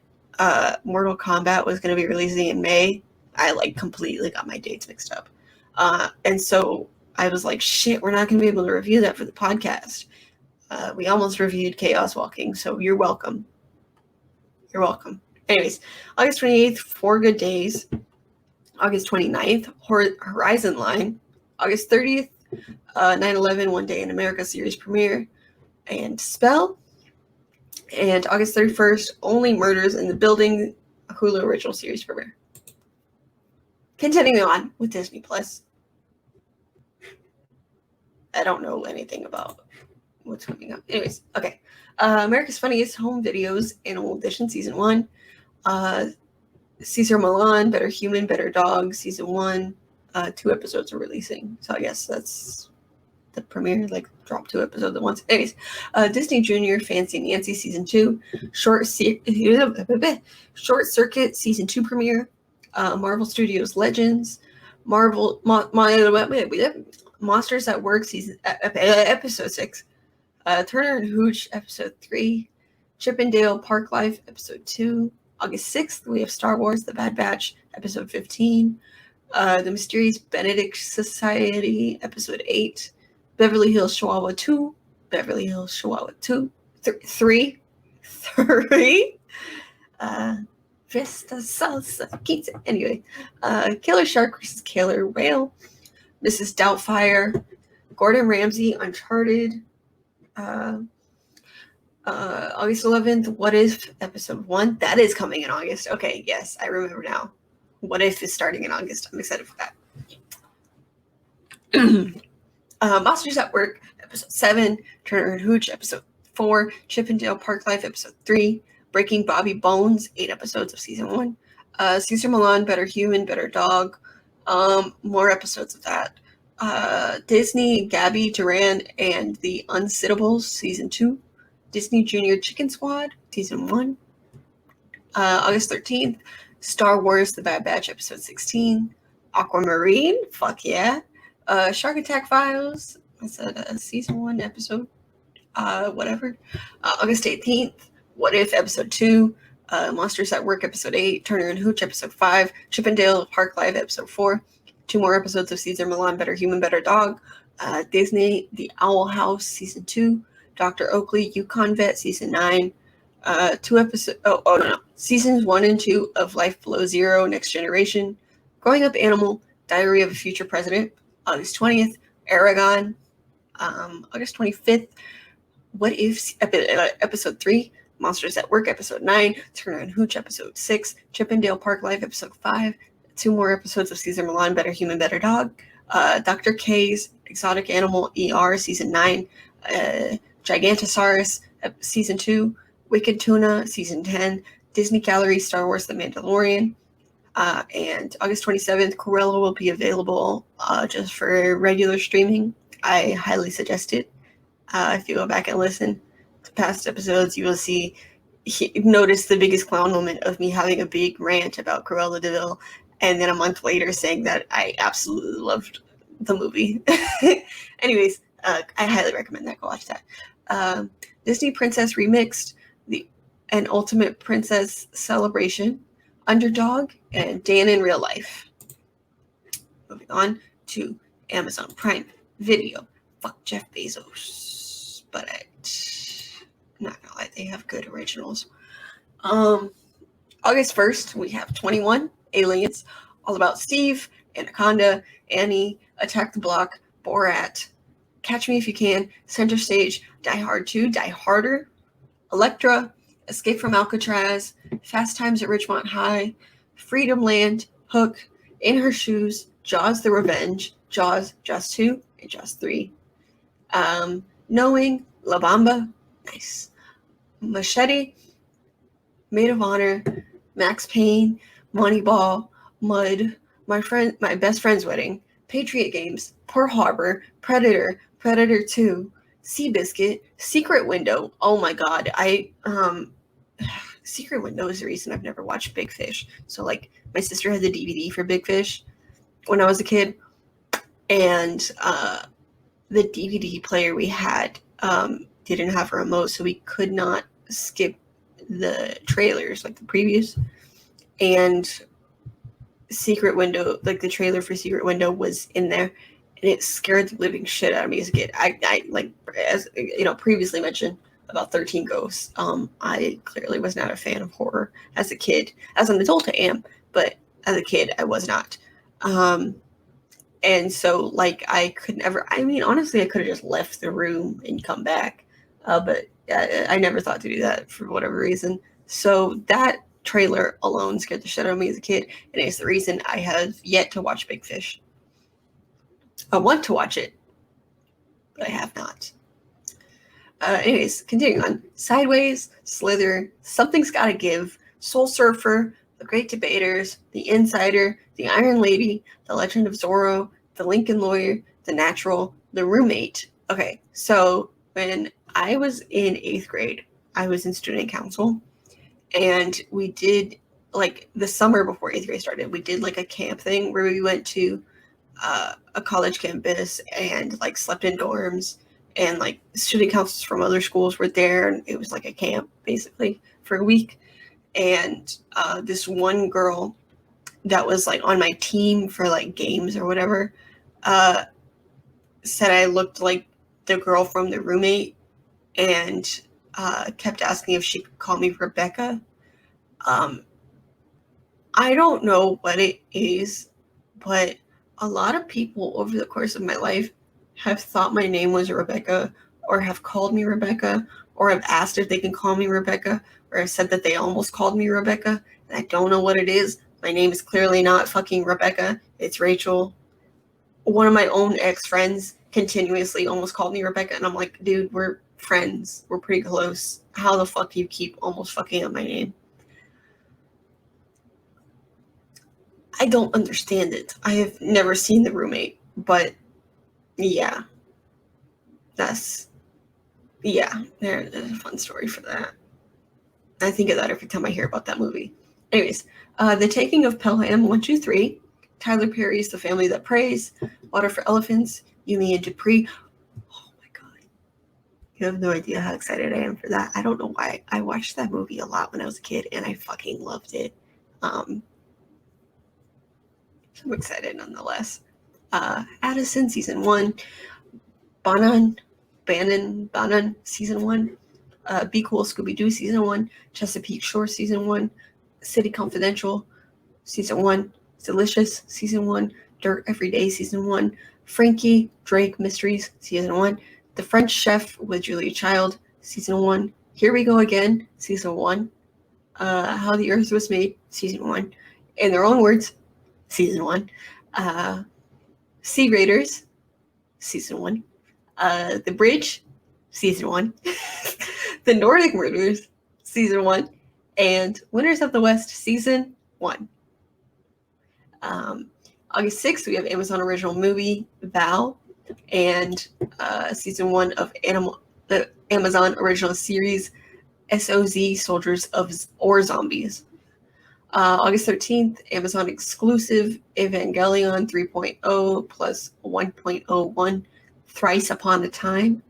Mortal Kombat was going to be releasing in May. I completely got my dates mixed up. And so I was like, shit, we're not going to be able to review that for the podcast. We almost reviewed Chaos Walking, so you're welcome. You're welcome. Anyways, August 28th, 4 Good Days. August 29th, Horizon Line. August 30th, 9/11 One Day in America series premiere and Spell. And August 31st, Only Murders in the Building, Hulu original series premiere. Continuing on with Disney Plus. I don't know anything about what's coming up. Anyways, okay. America's Funniest Home Videos, Animal Edition Season 1. Cesar Millan, Better Human, Better Dog, Season 1. 2 episodes are releasing. So I guess that's the premiere, drop 2 episodes at once. Anyways, Disney Junior, Fancy Nancy Season 2. Short Circuit Season 2 premiere. Marvel Studios Legends. Monsters at Work Episode 6. Turner and Hooch Episode 3. Chippendale Park Life Episode 2. August 6th, we have Star Wars The Bad Batch Episode 15. The Mysterious Benedict Society, episode 8. Beverly Hills Chihuahua 2. Beverly Hills Chihuahua 2. 3. Vista Salsa Pizza. Anyway, Killer Shark versus Killer Whale. Mrs. Doubtfire. Gordon Ramsay, Uncharted. August 11th, What If, episode 1. That is coming in August. Okay, yes, I remember now. What If is starting in August. I'm excited for that. Monsters at Work, episode 7. Turner and Hooch, episode 4. Chippendale Park Life, episode 3. Breaking Bobby Bones, 8 episodes of season 1. Cesar Millan, Better Human, Better Dog. More episodes of that. Disney, Gabby Duran and the Unsittables, season 2. Disney Junior Chicken Squad, season 1. August 13th, Star Wars The Bad Batch, episode 16. Aquamarine, fuck yeah. Shark Attack Files, I said season 1 episode, whatever. August 18th, What If, episode 2. Monsters at Work, episode 8. Turner and Hooch, episode 5. Chippendale Park Live, episode 4. 2 more episodes of Cesar Millan, Better Human, Better Dog. Disney The Owl House, season 2. Dr. Oakley, Yukon Vet, season 9. 2 episodes. No. Seasons 1 and 2 of Life Below Zero, Next Generation. Growing Up Animal, Diary of a Future President. August 20th, Aragon. August 25th, What If, episode 3. Monsters at Work, episode 9. Turner and Hooch, episode 6. Chippendale Park Live, episode 5. 2 more episodes of Cesar Millan, Better Human, Better Dog. Dr. K's Exotic Animal ER, season 9. Gigantosaurus, season 2. Wicked Tuna, season 10. Disney Gallery, Star Wars The Mandalorian. And August 27th, Cruella will be available just for regular streaming. I highly suggest it. If you go back and listen to past episodes, you will notice the biggest clown moment of me having a big rant about Cruella de Vil, and then a month later saying that I absolutely loved the movie. Anyways, I highly recommend that. Go watch that. Disney Princess Remixed, an Ultimate Princess Celebration, Underdog, and Dan in Real Life. Moving on to Amazon Prime Video. Fuck Jeff Bezos. But I'm not gonna lie, they have good originals. August 1st, we have 21, Aliens, All About Steve, Anaconda, Annie, Attack the Block, Borat, Catch Me If You Can, Center Stage, Die Hard 2, Die Harder, Elektra, Escape from Alcatraz, Fast Times at Ridgemont High, Freedom Land, Hook, In Her Shoes, Jaws the Revenge, Jaws, Jaws 2, and Jaws 3. Knowing, La Bamba, nice. Machete, Maid of Honor, Max Payne, Moneyball, Mud, My Best Friend's Wedding, Patriot Games, Pearl Harbor, Predator, Predator 2, Seabiscuit, Secret Window. Oh my god, Secret Window is the reason I've never watched Big Fish. So like my sister had the DVD for Big Fish when I was a kid, and the DVD player we had didn't have a remote, so we could not skip the trailers like the previews. And Secret Window, like the trailer for Secret Window was in there, and it scared the living shit out of me as a kid. I like, as you know, previously mentioned about 13 Ghosts. I clearly was not a fan of horror as a kid. As an adult, I am, but as a kid, I was not. And so, like, I could never. I mean, honestly, I could have just left the room and come back, but I never thought to do that for whatever reason. So that trailer alone scared the shit out of me as a kid, and it's the reason I have yet to watch Big Fish. I want to watch it, but I have not. Anyways, continuing on. Sideways, Slither, Something's Gotta Give, Soul Surfer, The Great Debaters, The Insider, The Iron Lady, The Legend of Zorro, The Lincoln Lawyer, The Natural, The Roommate. Okay, so when I was in 8th grade, I was in student council, and we did, like, the summer before 8th grade started, we did, like, a camp thing where we went to a college campus and, like, slept in dorms, and, like, student councils from other schools were there, and it was, like, a camp, basically, for a week. And this one girl that was like on my team for like games or whatever, said I looked like the girl from The Roommate, and kept asking if she could call me Rebecca. I don't know what it is, but a lot of people over the course of my life have thought my name was Rebecca, or have called me Rebecca, or have asked if they can call me Rebecca, or have said that they almost called me Rebecca, and I don't know what it is. My name is clearly not fucking Rebecca. It's Rachel. One of my own ex-friends continuously almost called me Rebecca, and I'm like, dude, we're friends. We're pretty close. How the fuck do you keep almost fucking up my name? I don't understand it. I have never seen The Roommate, but yeah, there's a fun story for that. I think of that every time I hear about that movie. Anyways, The Taking of Pelham 1, 2, 3, Tyler Perry's The Family That Prays, Water for Elephants, Yumi and Dupree. Oh my god. You have no idea how excited I am for that. I don't know why. I watched that movie a lot when I was a kid, and I fucking loved it. So excited nonetheless. Addison season 1, Banan season 1, Be Cool Scooby-Doo season 1, Chesapeake Shore season 1, City Confidential season 1, Delicious season 1, Dirt Every Day season 1, Frankie Drake Mysteries season 1, The French Chef with Julia Child season 1, Here We Go Again season 1, How the Earth Was Made season 1, in their own words, season 1, Sea Raiders season 1, The Bridge season 1, The Nordic Murders season 1, and Winners of the West season 1. August 6th, we have Amazon original movie Val, and season 1 of the Amazon original series SOZ Soldiers of or Zombies. August 13th, Amazon exclusive Evangelion 3.0 plus 1.01 Thrice Upon a Time.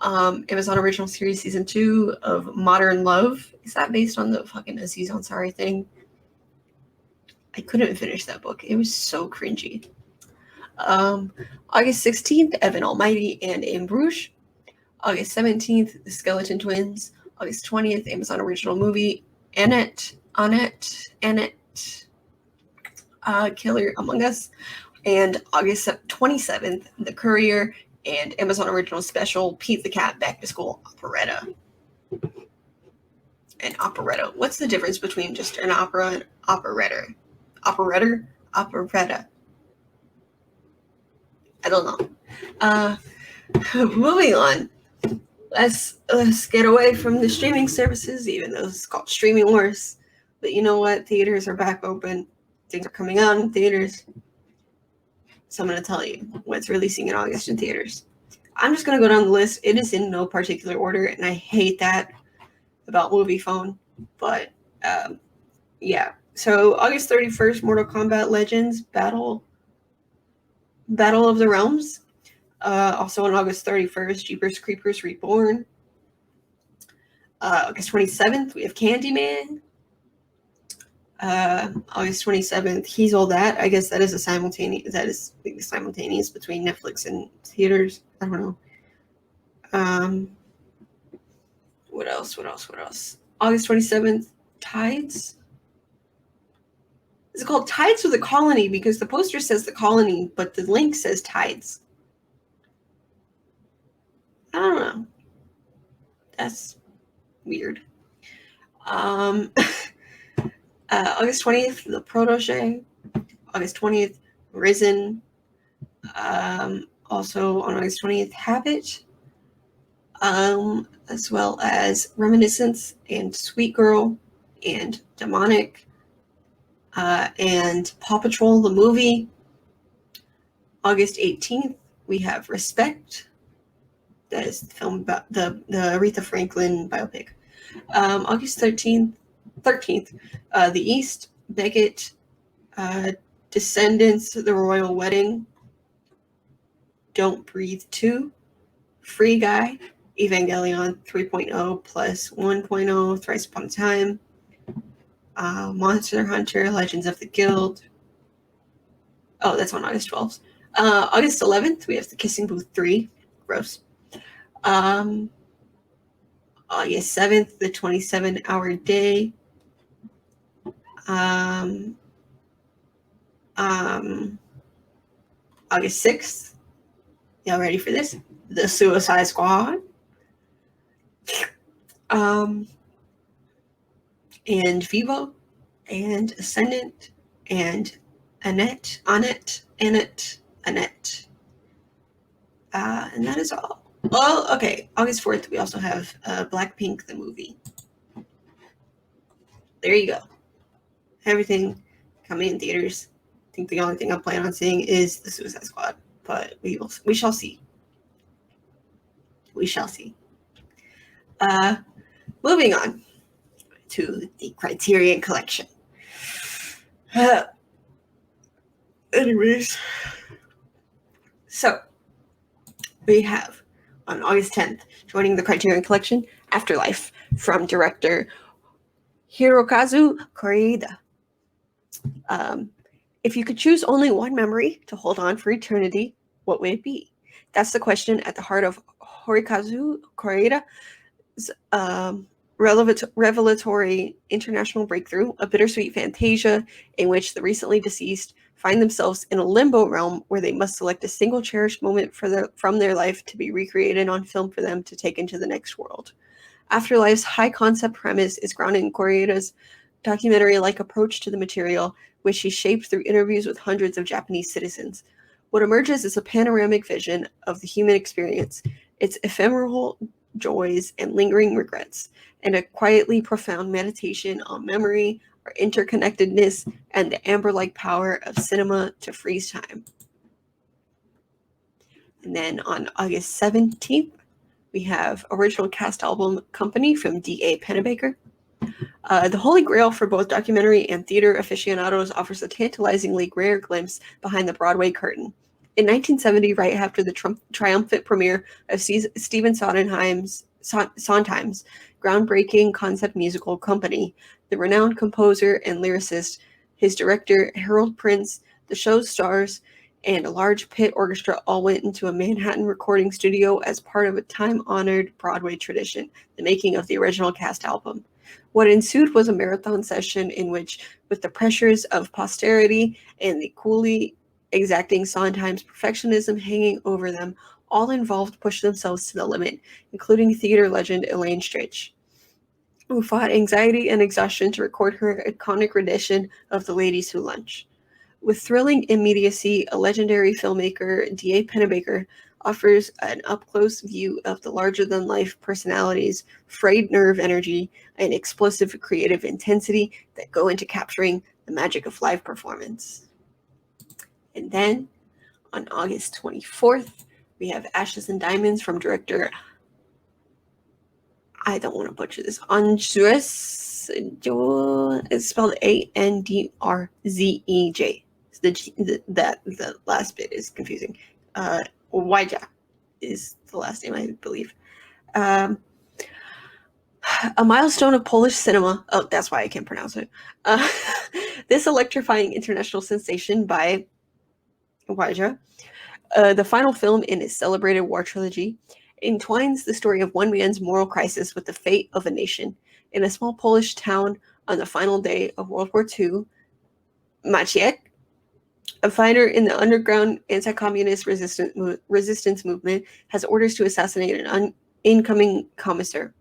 Amazon original series season 2 of Modern Love. Is that based on the fucking Aziz Ansari thing? I couldn't finish that book. It was so cringy. August 16th, Evan Almighty and In Bruges. August 17th, The Skeleton Twins. August 20th, Amazon original movie Annette, Killer Among Us. And August 27th, The Courier and Amazon original special Pete the Cat Back to School Operetta. An operetta. What's the difference between just an opera and operetta? Operetta. I don't know. Moving on. Let's get away from the streaming services, even though it's called Streaming Wars. But you know what? Theaters are back open. Things are coming out in theaters. So I'm going to tell you what's releasing in August in theaters. I'm just going to go down the list. It is in no particular order, and I hate that about Movie Phone. But, yeah. So August 31st, Mortal Kombat Legends Battle of the Realms. Also on August 31st, Jeepers Creepers Reborn. August 27th, we have Candyman. August 27th, He's All That. I guess that is simultaneous between Netflix and theaters. I don't know. What else? August 27th, Tides. Is it called Tides or The Colony? Because the poster says The Colony, but the link says Tides. I don't know. That's weird. August 20th, The Protege. August 20th, Risen. Also on August 20th, Habit. As well as Reminiscence and Sweet Girl and Demonic. And Paw Patrol, the movie. August 18th, we have Respect. That is the film about the Aretha Franklin biopic. August 13th, The East, Beckett, Descendants, The Royal Wedding, Don't Breathe 2, Free Guy, Evangelion 3.0 plus 1.0, Thrice Upon a Time, Monster Hunter, Legends of the Guild. Oh, that's on August 12th. August 11th, we have The Kissing Booth 3. Gross. August 7th, The 27-Hour Day. August 6th. Y'all ready for this? The Suicide Squad. And Vivo. And Ascendant. And Annette. And that is all. Well, okay. August 4th, we also have Blackpink, the movie. There you go. Everything coming in theaters. I think the only thing I plan on seeing is The Suicide Squad, but we shall see. We shall see. Moving on to the Criterion Collection. Anyways, so we have on August 10th joining the Criterion Collection Afterlife from director Hirokazu Koreeda. If you could choose only one memory to hold on for eternity, what would it be? That's the question at the heart of Hirokazu Koreeda's revelatory international breakthrough, a bittersweet fantasia in which the recently deceased find themselves in a limbo realm where they must select a single cherished moment from their life to be recreated on film for them to take into the next world. Afterlife's high-concept premise is grounded in Koreeda's documentary-like approach to the material, which he shaped through interviews with hundreds of Japanese citizens. What emerges is a panoramic vision of the human experience, its ephemeral joys and lingering regrets, and a quietly profound meditation on memory, our interconnectedness, and the amber-like power of cinema to freeze time. And then on August 17th, we have original cast album Company from D.A. Pennebaker. The holy grail for both documentary and theater aficionados offers a tantalizingly rare glimpse behind the Broadway curtain. In 1970, right after the triumphant premiere of Stephen Sondheim's groundbreaking concept musical Company, the renowned composer and lyricist, his director Harold Prince, the show's stars, and a large pit orchestra all went into a Manhattan recording studio as part of a time-honored Broadway tradition, the making of the original cast album. What ensued was a marathon session in which, with the pressures of posterity and the coolly exacting Sondheim's perfectionism hanging over them, all involved pushed themselves to the limit, including theater legend Elaine Stritch, who fought anxiety and exhaustion to record her iconic rendition of The Ladies Who Lunch. With thrilling immediacy, a legendary filmmaker, D.A. Pennebaker, offers an up-close view of the larger-than-life personalities, frayed nerve energy, and explosive creative intensity that go into capturing the magic of live performance. And then, on August 24th, we have Ashes and Diamonds from director, I don't want to butcher this, Andrzej, it's spelled Andrzej. The last bit is confusing. Wajda is the last name, I believe. A milestone of Polish cinema. Oh, that's why I can't pronounce it. This electrifying international sensation by Wajda, the final film in his celebrated war trilogy, entwines the story of one man's moral crisis with the fate of a nation. In a small Polish town on the final day of World War II, Maciek, a fighter in the underground anti-communist resistance movement, has orders to assassinate an incoming commissar.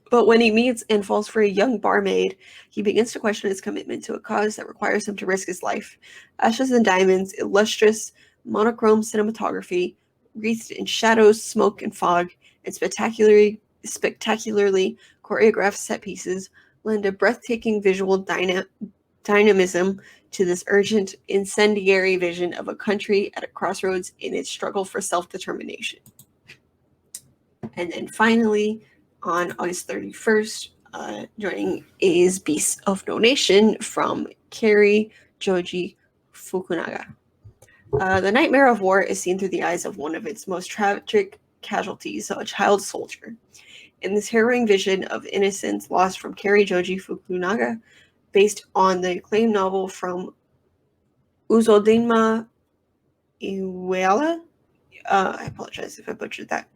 But when he meets and falls for a young barmaid, he begins to question his commitment to a cause that requires him to risk his life. Ashes and Diamonds, illustrious, monochrome cinematography, wreathed in shadows, smoke, and fog, and spectacularly choreographed set pieces, lend a breathtaking visual dynamism to this urgent, incendiary vision of a country at a crossroads in its struggle for self-determination. And then finally, on August 31st, joining is Beasts of No Nation from Kari Joji Fukunaga. The nightmare of war is seen through the eyes of one of its most tragic casualties, a child soldier. In this harrowing vision of innocence lost from Kari Joji Fukunaga, based on the acclaimed novel from Uzodinma Iweala, I apologize if I butchered that.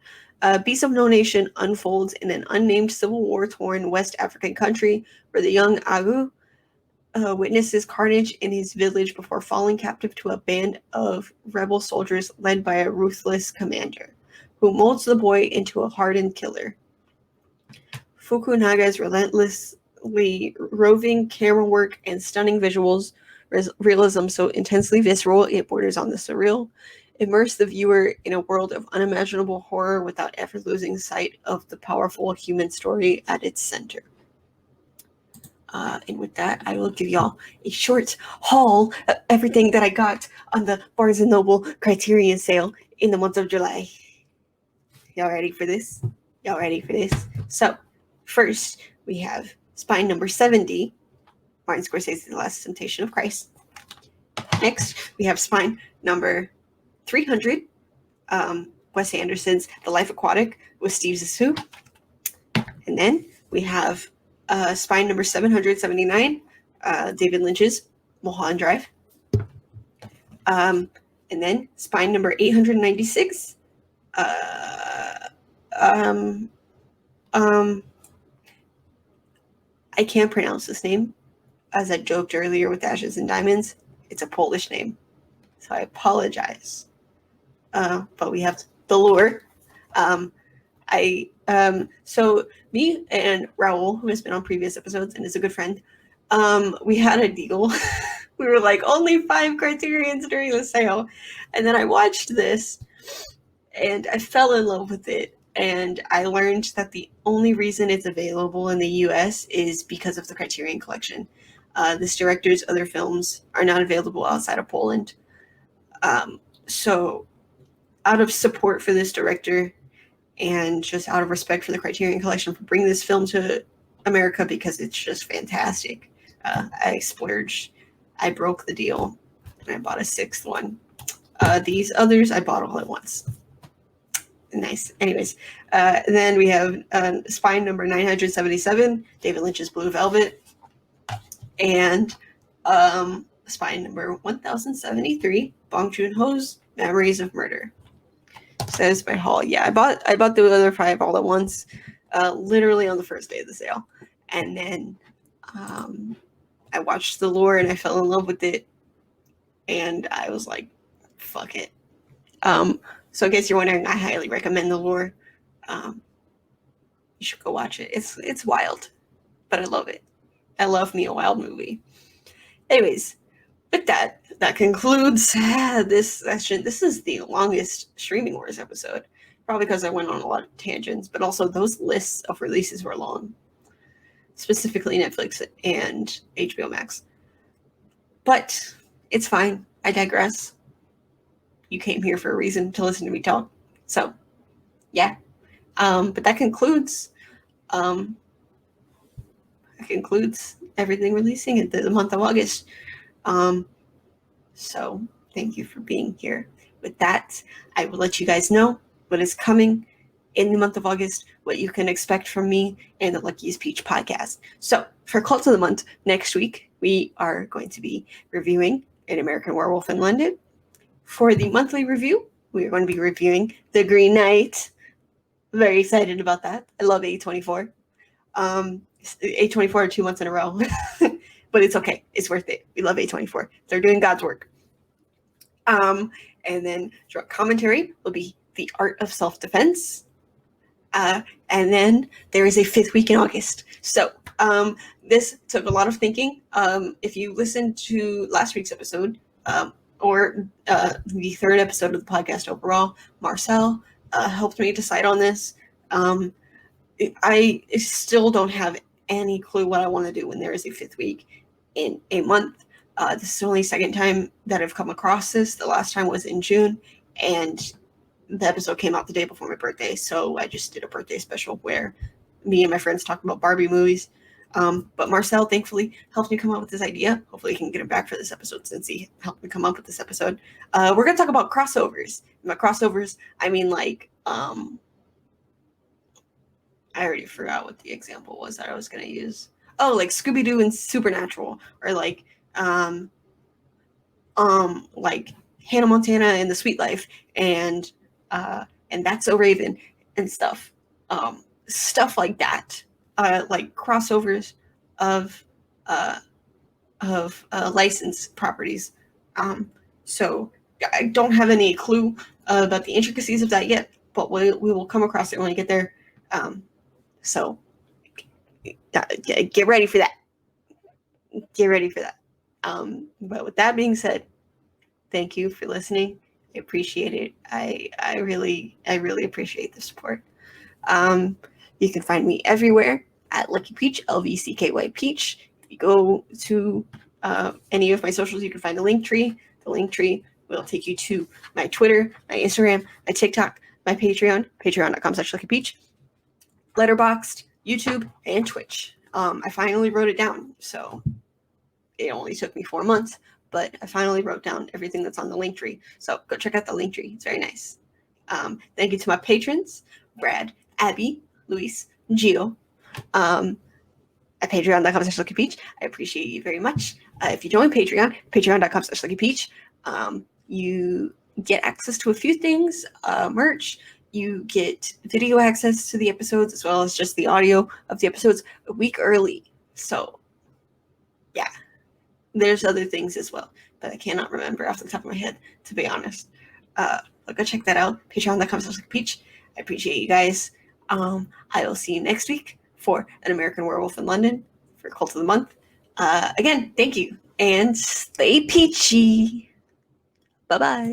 Beast of No Nation unfolds in an unnamed civil war-torn West African country where the young Agu witnesses carnage in his village before falling captive to a band of rebel soldiers led by a ruthless commander, who molds the boy into a hardened killer. Fukunaga's relentlessly roving camera work and stunning visuals, realism so intensely visceral it borders on the surreal, immerse the viewer in a world of unimaginable horror without ever losing sight of the powerful human story at its center. And with that, I will give y'all a short haul of everything that I got on the Barnes & Noble Criterion sale in the month of July. Y'all ready for this? Y'all ready for this? So, first, we have spine number 70, Martin Scorsese's The Last Temptation of Christ. Next, we have spine number 300, Wes Anderson's The Life Aquatic with Steve Zissou. And then we have spine number 779, David Lynch's Mulholland Drive. And then spine number 896, I can't pronounce this name, as I joked earlier with Ashes and Diamonds. It's a Polish name, so I apologize. But we have The Lure. So me and Raul, who has been on previous episodes and is a good friend, we had a deal. We were like, only 5 Criterions during the sale. And then I watched this and I fell in love with it. And I learned that the only reason it's available in the US is because of the Criterion Collection. This director's other films are not available outside of Poland. So out of support for this director and just out of respect for the Criterion Collection for bringing this film to America, because it's just fantastic, I splurged. I broke the deal and I bought a 6th one. These others I bought all at once. Nice. Anyways, then we have spine number 977, David Lynch's Blue Velvet, and spine number 1073, Bong Joon-ho's Memories of Murder. Says by Hall. Yeah, I bought the other 5 all at once, literally on the first day of the sale, and then I watched The Lure and I fell in love with it, and I was like, fuck it. So in case you're wondering, I highly recommend The Lure. You should go watch it. It's wild, but I love it. I love me a wild movie. Anyways, with that concludes this session. This is the longest Streaming Wars episode, probably because I went on a lot of tangents, but also those lists of releases were long, specifically Netflix and HBO Max. But it's fine. I digress. You came here for a reason, to listen to me talk. So, yeah. But that concludes everything releasing in the month of August. So thank you for being here. With that, I will let you guys know what is coming in the month of August, what you can expect from me and the Luckiest Peach podcast. So for Cult of the Month, next week, we are going to be reviewing An American Werewolf in London. For the monthly review, we are going to be reviewing The Green Knight. Very excited about that. I love A24. A24 2 months in a row. But it's okay. It's worth it. We love A24. They're doing God's work. And then direct commentary will be The Art of Self-Defense. And then there is a 5th week in August. So this took a lot of thinking. If you listened to last week's episode, or the 3rd episode of the podcast overall, Marcel helped me decide on this. I still don't have any clue what I want to do when there is a 5th week in a month. This is the only 2nd time that I've come across this. The last time was in June, and the episode came out the day before my birthday, so I just did a birthday special where me and my friends talked about Barbie movies. But Marcel, thankfully, helped me come up with this idea. Hopefully I can get him back for this episode since he helped me come up with this episode. We're going to talk about crossovers. And by crossovers, I mean like I already forgot what the example was that I was going to use. Oh, like Scooby-Doo and Supernatural, or like Hannah Montana and the Sweet Life, and That's So Raven and stuff. Stuff like that. Like crossovers of licensed properties. So I don't have any clue about the intricacies of that yet, but we will come across it when we get there. So get ready for that. Get ready for that. But with that being said, thank you for listening. I appreciate it. I really appreciate the support. You can find me everywhere at Lucky Peach, LVCKY Peach. If you go to any of my socials, you can find the link tree. The link tree will take you to my Twitter, my Instagram, my TikTok, my Patreon, patreon.com/LuckyPeach, Letterboxd, YouTube, and Twitch. I finally wrote it down, so it only took me 4 months, but I finally wrote down everything that's on the link tree. So go check out the link tree. It's very nice. Thank you to my patrons, Brad, Abby, Luis, Gio, at patreon.com/LuckyPeach. I appreciate you very much. If you join Patreon, patreon.com/LuckyPeach, you get access to a few things, merch. You get video access to the episodes as well as just the audio of the episodes a week early. So, yeah, there's other things as well, but I cannot remember off the top of my head, to be honest. But go check that out, patreon.com/LuckyPeach. I appreciate you guys. I will see you next week for An American Werewolf in London for Cult of the Month. Again, thank you, and stay peachy. Bye-bye.